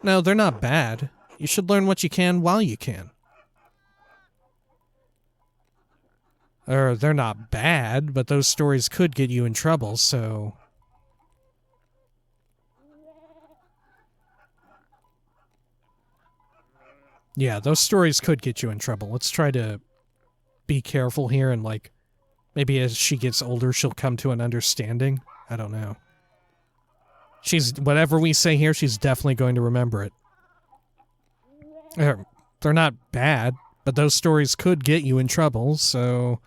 No, they're not bad. You should learn what you can while you can. Or, they're not bad, but those stories could get you in trouble, so... Yeah, those stories could get you in trouble. Let's try to be careful here and, like, maybe as she gets older, she'll come to an understanding. I don't know. Whatever we say here, she's definitely going to remember it. They're not bad, but those stories could get you in trouble, so...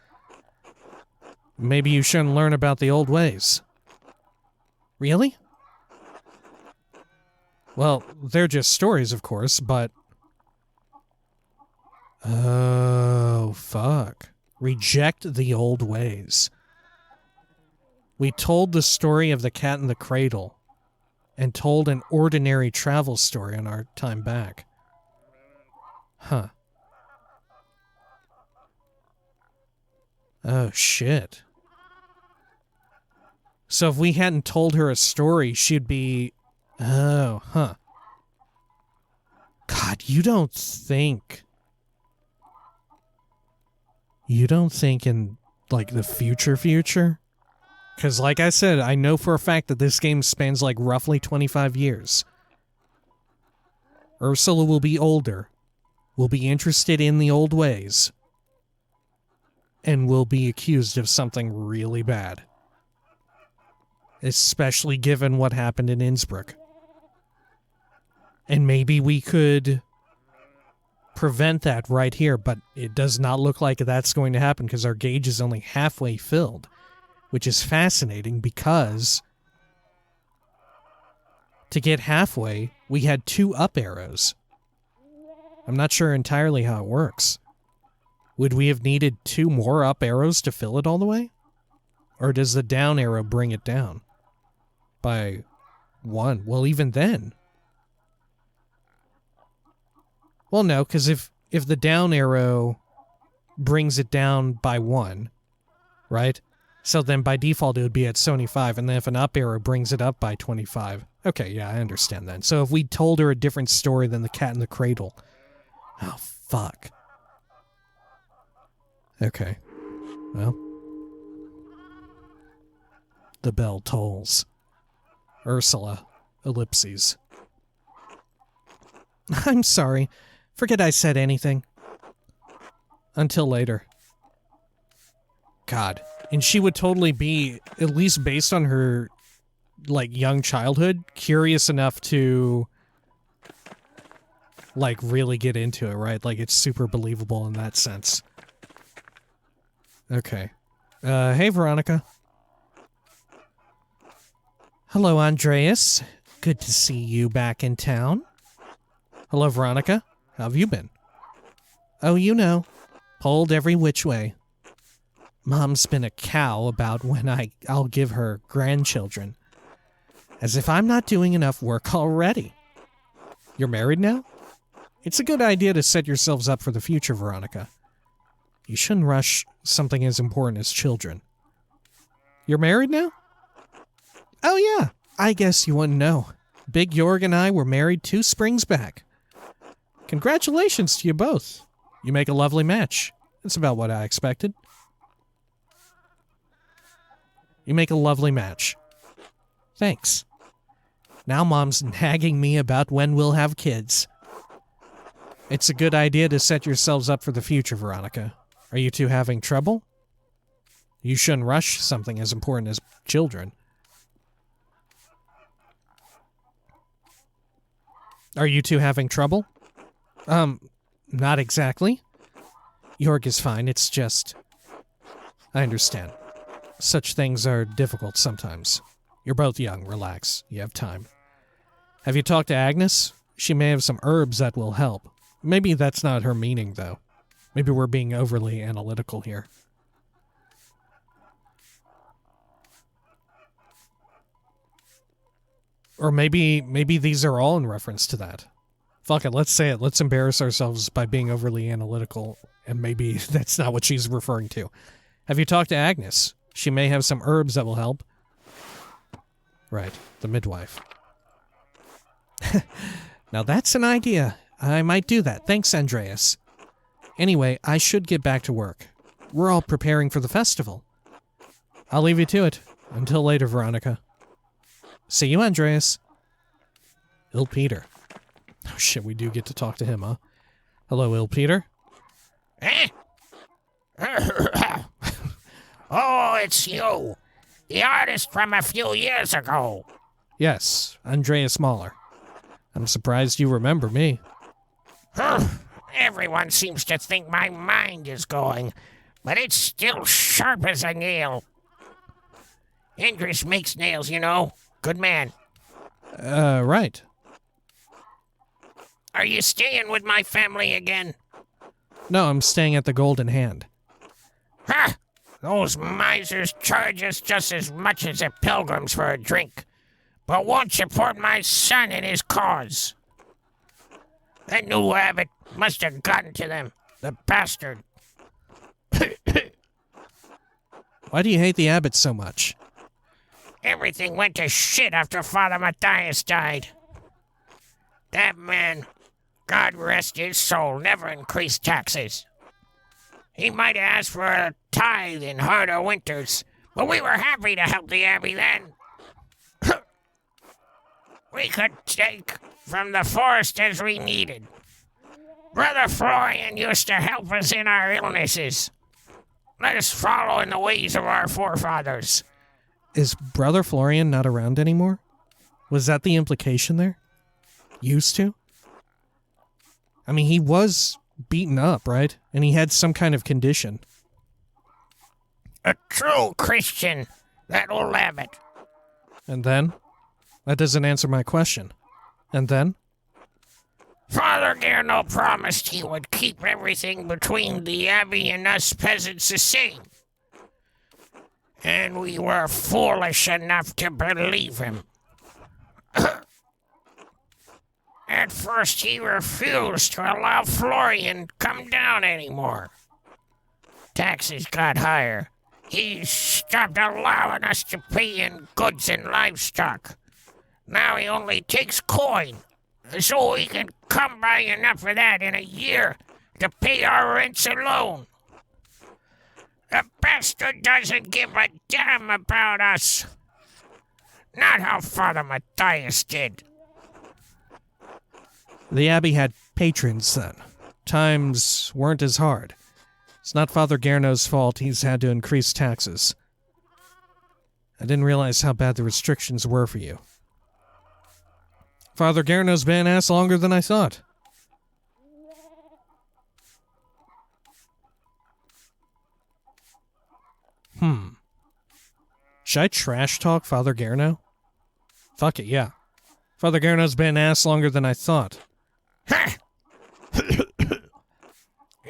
maybe you shouldn't learn about the old ways. Really? Well, they're just stories, of course, but... Oh, fuck. Reject the old ways. We told the story of the cat in the cradle, and told an ordinary travel story on our time back. Huh. Oh, shit. So if we hadn't told her a story, she'd be... Oh, huh. God, you don't think in, like, the future? Because, like I said, I know for a fact that this game spans, like, roughly 25 years. Ursula will be older, will be interested in the old ways, and will be accused of something really bad. Especially given what happened in Innsbruck. And maybe we could prevent that right here, but it does not look like that's going to happen because our gauge is only halfway filled, which is fascinating because to get halfway, we had 2 up arrows. I'm not sure entirely how it works. Would we have needed 2 more up arrows to fill it all the way? Or does the down arrow bring it down by 1? Well, even then. Well, no, because if the down arrow brings it down by 1, right? So then by default it would be at 75, and then if an up arrow brings it up by 25. Okay, yeah, I understand that. So if we told her a different story than the cat in the cradle. Oh, fuck. Okay. Well. The bell tolls. Ursula. Ellipses. I'm sorry. Forget I said anything. Until later. God. And she would totally be, at least based on her, like, young childhood, curious enough to, like, really get into it, right? Like, it's super believable in that sense. Okay. Hey, Veronica. Hello, Andreas. Good to see you back in town. Hello, Veronica. How have you been? Oh, you know. Pulled every which way. Mom's been a cow about when I'll give her grandchildren. As if I'm not doing enough work already. You're married now? It's a good idea to set yourselves up for the future, Veronica. You shouldn't rush something as important as children. You're married now? Oh yeah, I guess you wouldn't know. Big Jorg and I were married 2 springs back. Congratulations to you both. You make a lovely match. That's about what I expected. You make a lovely match. Thanks. Now Mom's nagging me about when we'll have kids. It's a good idea to set yourselves up for the future, Veronica. Are you two having trouble? You shouldn't rush something as important as children. Are you two having trouble? Not exactly. Jorg is fine, it's just... I understand. Such things are difficult sometimes. You're both young, relax, you have time. Have you talked to Agnes? She may have some herbs that will help. Maybe that's not her meaning, though. Maybe we're being overly analytical here. Or maybe these are all in reference to that. Fuck it, let's say it. Let's embarrass ourselves by being overly analytical, and maybe that's not what she's referring to. Have you talked to Agnes? She may have some herbs that will help. Right, the midwife. Now that's an idea. I might do that. Thanks, Andreas. Anyway, I should get back to work. We're all preparing for the festival. I'll leave you to it. Until later, Veronica. See you, Andreas. Il Peter. Oh shit, we do get to talk to him, huh? Hello, Il Peter.
Eh? Oh, it's you. The artist from a few years ago.
Yes, Andreas Maler. I'm surprised you remember me.
Everyone seems to think my mind is going, but it's still sharp as a nail. Andreas makes nails, you know. Good man.
Right.
Are you staying with my family again?
No, I'm staying at the Golden Hand.
Ha! Those misers charge us just as much as the pilgrims for a drink, but won't support my son in his cause. That new abbot must have gotten to them, the bastard.
Why do you hate the abbot so much?
Everything went to shit after Father Matthias died. That man, God rest his soul, never increased taxes. He might have asked for a tithe in harder winters, but we were happy to help the abbey then. We could take from the forest as we needed. Brother Florian used to help us in our illnesses. Let us follow in the ways of our forefathers.
Is Brother Florian not around anymore? Was that the implication there? Used to? I mean, he was beaten up, right? And he had some kind of condition.
A true Christian that will have it.
And then? That doesn't answer my question. And then?
Father Gertner promised he would keep everything between the Abbey and us peasants the same. And we were foolish enough to believe him. At first he refused to allow Florian to come down anymore. Taxes got higher. He stopped allowing us to pay in goods and livestock. Now he only takes coin, so we can come by enough of that in a year to pay our rents alone. The bastard doesn't give a damn about us. Not how Father Matthias did.
The Abbey had patrons then. Times weren't as hard. It's not Father Gertner's fault he's had to increase taxes. I didn't realize how bad the restrictions were for you. Father Gertner's been ass longer than I thought. Should I trash talk Father Gertner? Fuck it, yeah. Father Gertner's been ass longer than I thought.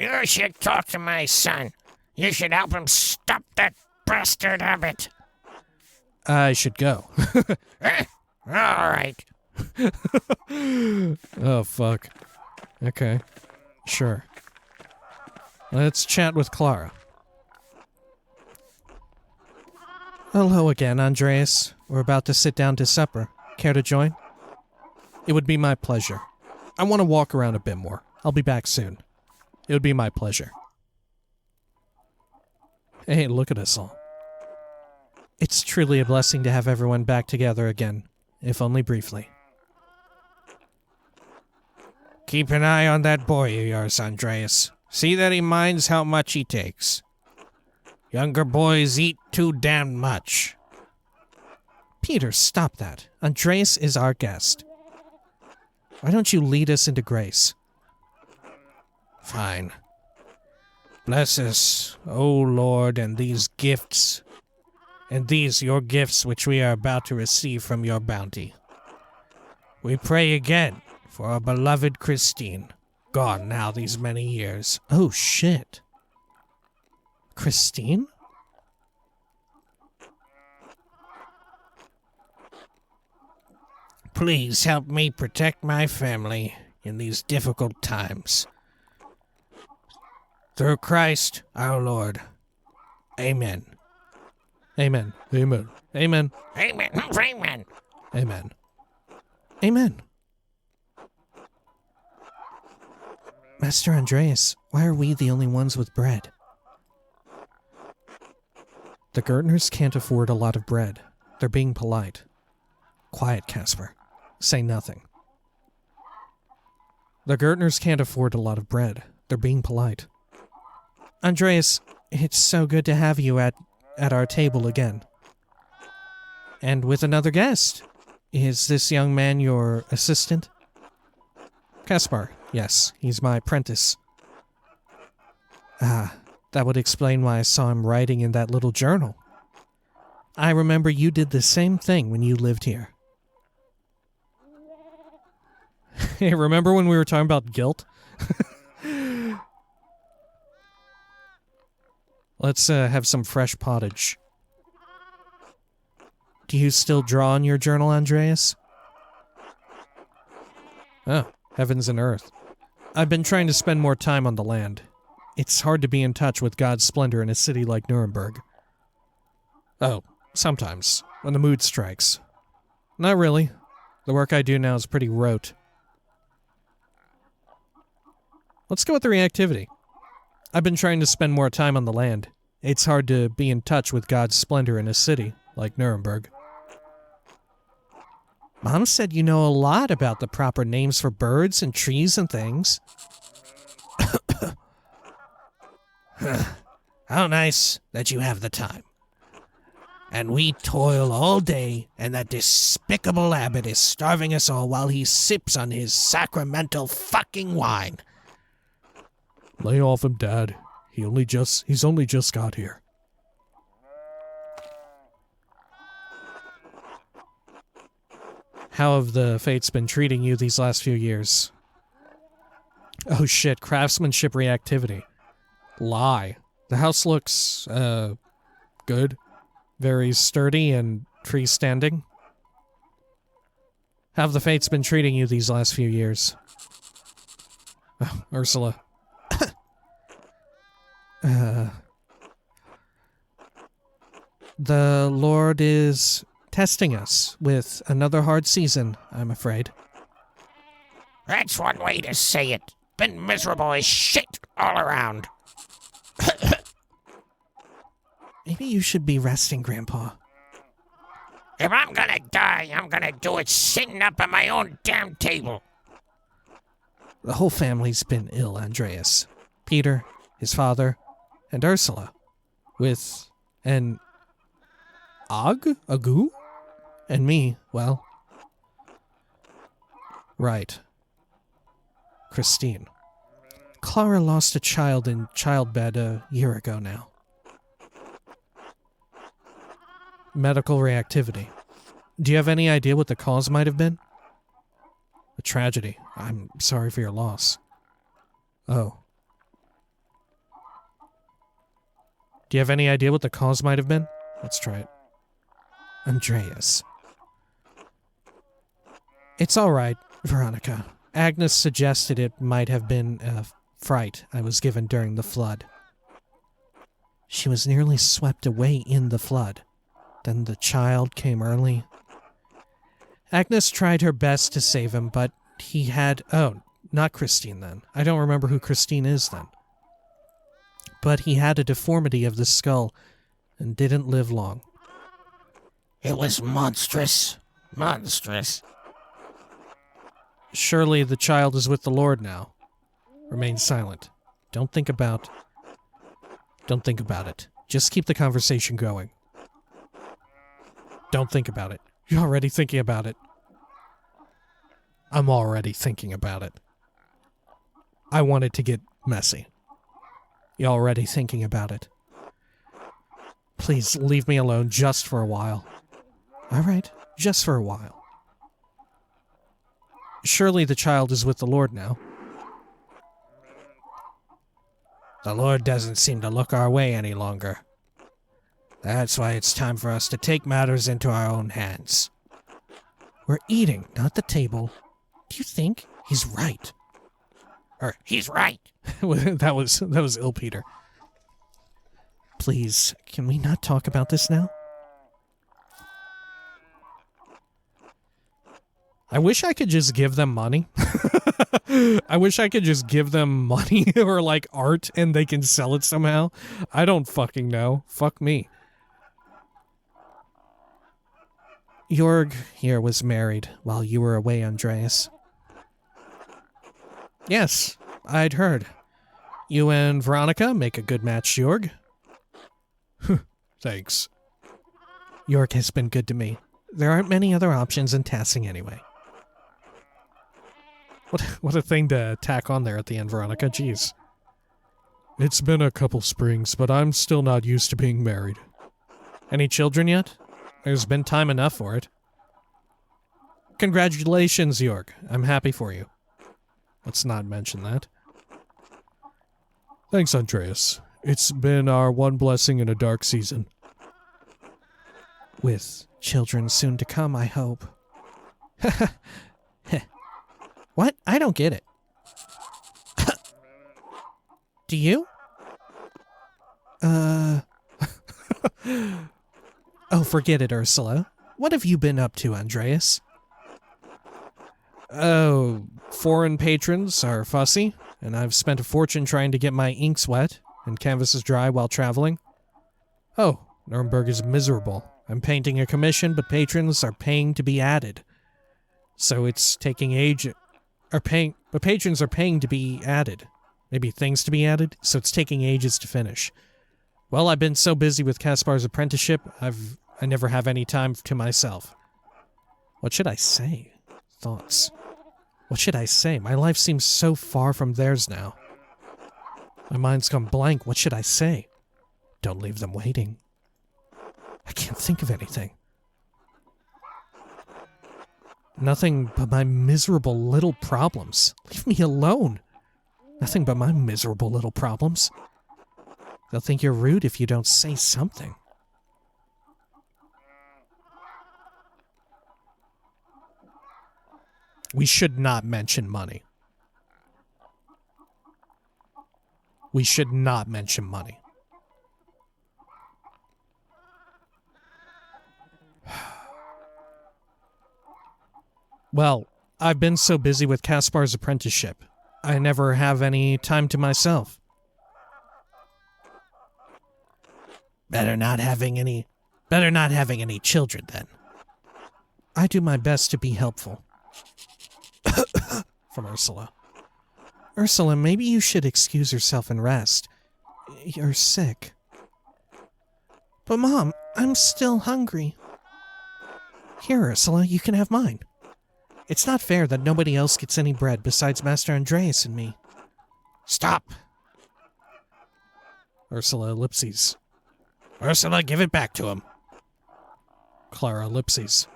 You should talk to my son. You should help him stop that bastard habit.
I should go.
All right.
Oh, fuck. Okay. Sure. Let's chat with Clara. Hello again, Andreas. We're about to sit down to supper. Care to join? It would be my pleasure. I want to walk around a bit more. I'll be back soon. It would be my pleasure. Hey, look at us all. It's truly a blessing to have everyone back together again, if only briefly.
Keep an eye on that boy of yours, Andreas. See that he minds how much he takes. Younger boys eat too damn much.
Peter, stop that. Andreas is our guest. Why don't you lead us into grace?
Fine. Bless us, O Lord, and these gifts, and these your gifts which we are about to receive from your bounty. We pray again for our beloved Christine, gone now these many years.
Oh, shit. Christine?
Please help me protect my family in these difficult times. Through Christ our Lord. Amen.
Amen. Amen. Amen.
Amen. Amen.
Amen. Amen. Master Andreas, why are we the only ones with bread? The Gertners can't afford a lot of bread. They're being polite. Quiet, Casper. Say nothing. The Gertners can't afford a lot of bread. They're being polite. Andreas, it's so good to have you at our table again. And with another guest. Is this young man your assistant? Caspar, yes, he's my apprentice. Ah, that would explain why I saw him writing in that little journal. I remember you did the same thing when you lived here. Hey, remember when we were talking about guilt? Let's have some fresh pottage. Do you still draw in your journal, Andreas? Oh, heavens and earth. I've been trying to spend more time on the land. It's hard to be in touch with God's splendor in a city like Nuremberg. Oh, sometimes, when the mood strikes. Not really. The work I do now is pretty rote. Let's go with the reactivity. I've been trying to spend more time on the land. It's hard to be in touch with God's splendor in a city like Nuremberg. Mom said you know a lot about the proper names for birds and trees and things.
How nice that you have the time. And we toil all day, and that despicable abbot is starving us all while he sips on his sacramental fucking wine.
Lay off him, Dad. He's only just got here. How have the fates been treating you these last few years? Oh shit, craftsmanship reactivity. Lie. The house looks, good. Very sturdy and freestanding. How have the fates been treating you these last few years? Oh, Ursula. The Lord is testing us with another hard season, I'm afraid.
That's one way to say it. Been miserable as shit all around.
Maybe you should be resting, Grandpa.
If I'm gonna die, I'm gonna do it sitting up at my own damn table.
The whole family's been ill, Andreas. Peter, his father, and Ursula. With an Agu? And me, well. Right. Christine. Clara lost a child in childbed a year ago now. Medical reactivity. Do you have any idea what the cause might have been? A tragedy. I'm sorry for your loss. Oh. Do you have any idea what the cause might have been? Let's try it. Andreas. It's all right, Veronica. Agnes suggested it might have been a fright I was given during the flood. She was nearly swept away in the flood. Then the child came early. Agnes tried her best to save him, but he had... Oh, not Christine then. I don't remember who Christine is then. But he had a deformity of the skull and didn't live long.
It was monstrous. Monstrous.
Surely the child is with the Lord now. Remain silent. Don't think about it. Just keep the conversation going. Don't think about it. You're already thinking about it. I'm already thinking about it. I want it to get messy. You're already thinking about it. Please leave me alone just for a while. All right, just for a while. Surely the child is with the Lord now.
The Lord doesn't seem to look our way any longer. That's why it's time for us to take matters into our own hands.
We're eating, not the table. Do you think he's right?
He's right.
that was ill, Peter. Please, can we not talk about this now? I wish I could just give them money. I wish I could just give them money or like art and they can sell it somehow. I don't fucking know. Fuck me. Jorg here was married while you were away, Andreas. Yes, I'd heard. You and Veronica make a good match, Jorg. Thanks. Jorg has been good to me. There aren't many other options in Tassing anyway. What a thing to tack on there at the end, Veronica. Jeez. It's been a couple springs, but I'm still not used to being married. Any children yet? There's been time enough for it. Congratulations, Jorg. I'm happy for you. Let's not mention that. Thanks, Andreas. It's been our one blessing in a dark season. With children soon to come, I hope. What? I don't get it. Do you? Oh, forget it, Ursula. What have you been up to, Andreas? Oh, foreign patrons are fussy, and I've spent a fortune trying to get my inks wet and canvases dry while traveling. Oh, Nuremberg is miserable. I'm painting a commission, but patrons are paying to be added. So it's taking age, the patrons are paying to be added. Maybe things to be added, so it's taking ages to finish. Well, I've been so busy with Caspar's apprenticeship, I never have any time to myself. What should I say? Thoughts. What should I say? My life seems so far from theirs now. My mind's gone blank. What should I say? Don't leave them waiting. I can't think of anything. Nothing but my miserable little problems. Leave me alone. Nothing but my miserable little problems. They'll think you're rude if you don't say something. We should not mention money. We should not mention money. Well, I've been so busy with Caspar's apprenticeship. I never have any time to myself. Better not having any children, then. I do my best to be helpful. From Ursula. Ursula, maybe you should excuse yourself and rest. You're sick. But Mom, I'm still hungry. Here, Ursula, you can have mine. It's not fair that nobody else gets any bread besides Master Andreas and me.
Stop!
Ursula ellipses.
Ursula, give it back to him.
Clara ellipses.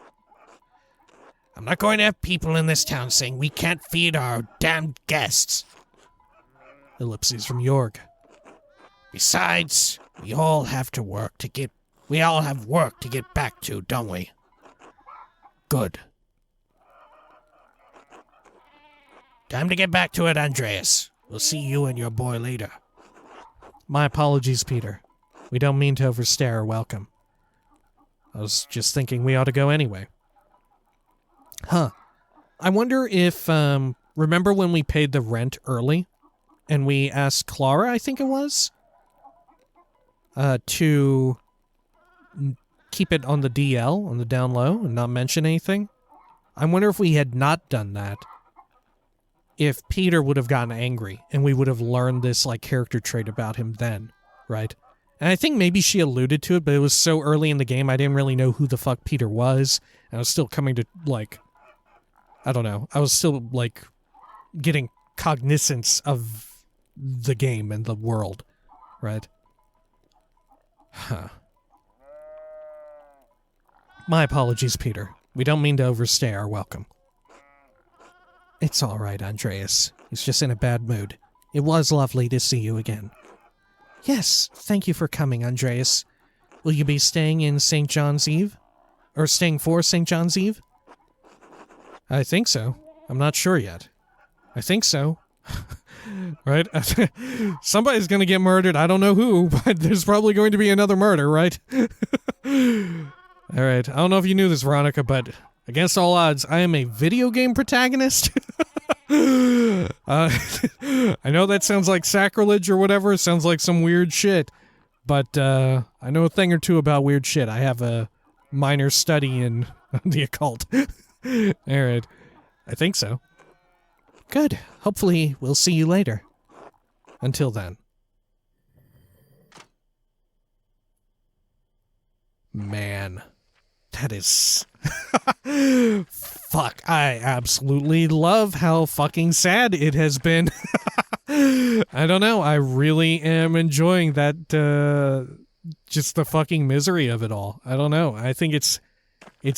I'm not going to have people in this town saying we can't feed our damned guests.
Ellipses from Jorg.
Besides, we all have work to get back to, don't we? Good. Time to get back to it, Andreas. We'll see you and your boy later.
My apologies, Peter. We don't mean to overstay our welcome. I was just thinking we ought to go anyway. Huh. I wonder if, remember when we paid the rent early? And we asked Clara, I think it was? To keep it on the DL, on the down low, and not mention anything? I wonder if we had not done that, if Peter would have gotten angry, and we would have learned this, like, character trait about him then, right? And I think maybe she alluded to it, but it was so early in the game, I didn't really know who the fuck Peter was, and I was still coming to, like, I don't know, I was still, like, getting cognizance of the game and the world, right? Huh. My apologies, Peter. We don't mean to overstay our welcome. It's all right, Andreas. He's just in a bad mood. It was lovely to see you again. Yes, thank you for coming, Andreas. Will you be staying in St. John's Eve? Or staying for St. John's Eve? I think so. I'm not sure yet. I think so. Right? Somebody's gonna get murdered. I don't know who, but there's probably going to be another murder, right? Alright, I don't know if you knew this, Veronica, but against all odds, I am a video game protagonist. I know that sounds like sacrilege or whatever. It sounds like some weird shit. But I know a thing or two about weird shit. I have a minor study in the occult. Alright, I think so. Good. Hopefully, we'll see you later. Until then. Man. That is... Fuck. I absolutely love how fucking sad it has been. I don't know. I really am enjoying that, just the fucking misery of it all. I don't know. I think it's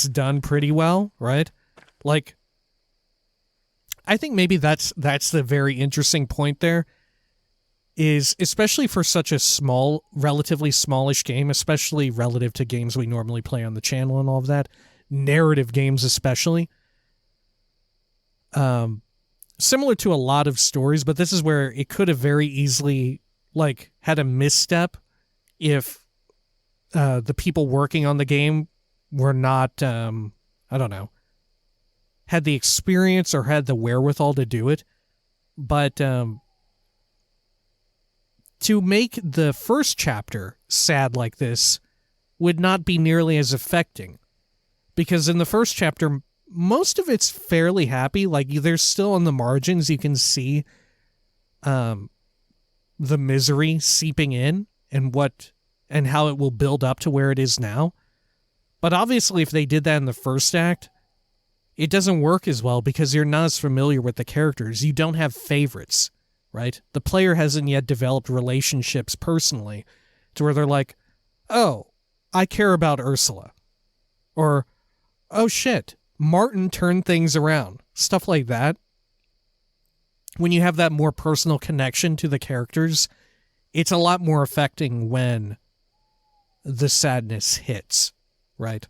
done pretty well, right? Like, I think maybe that's the very interesting point there, is especially for such a small, relatively smallish game, especially relative to games we normally play on the channel and all of that, narrative games especially, similar to a lot of stories, but this is where it could have very easily, like, had a misstep if the people working on the game were not, I don't know, had the experience or had the wherewithal to do it. But to make the first chapter sad like this would not be nearly as affecting. Because in the first chapter, most of it's fairly happy. Like, there's still on the margins, you can see the misery seeping in and how it will build up to where it is now. But obviously, if they did that in the first act, it doesn't work as well because you're not as familiar with the characters. You don't have favorites, right? The player hasn't yet developed relationships personally to where they're like, oh, I care about Ursula. Or, oh shit, Martin turned things around. Stuff like that. When you have that more personal connection to the characters, it's a lot more affecting when the sadness hits, right?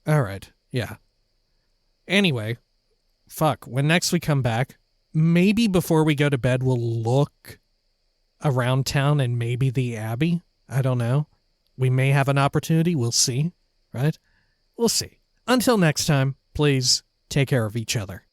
Alright, yeah. Anyway, when next we come back, maybe before we go to bed, we'll look around town and maybe the Abbey. I don't know. We may have an opportunity. We'll see, right? We'll see. Until next time, please take care of each other.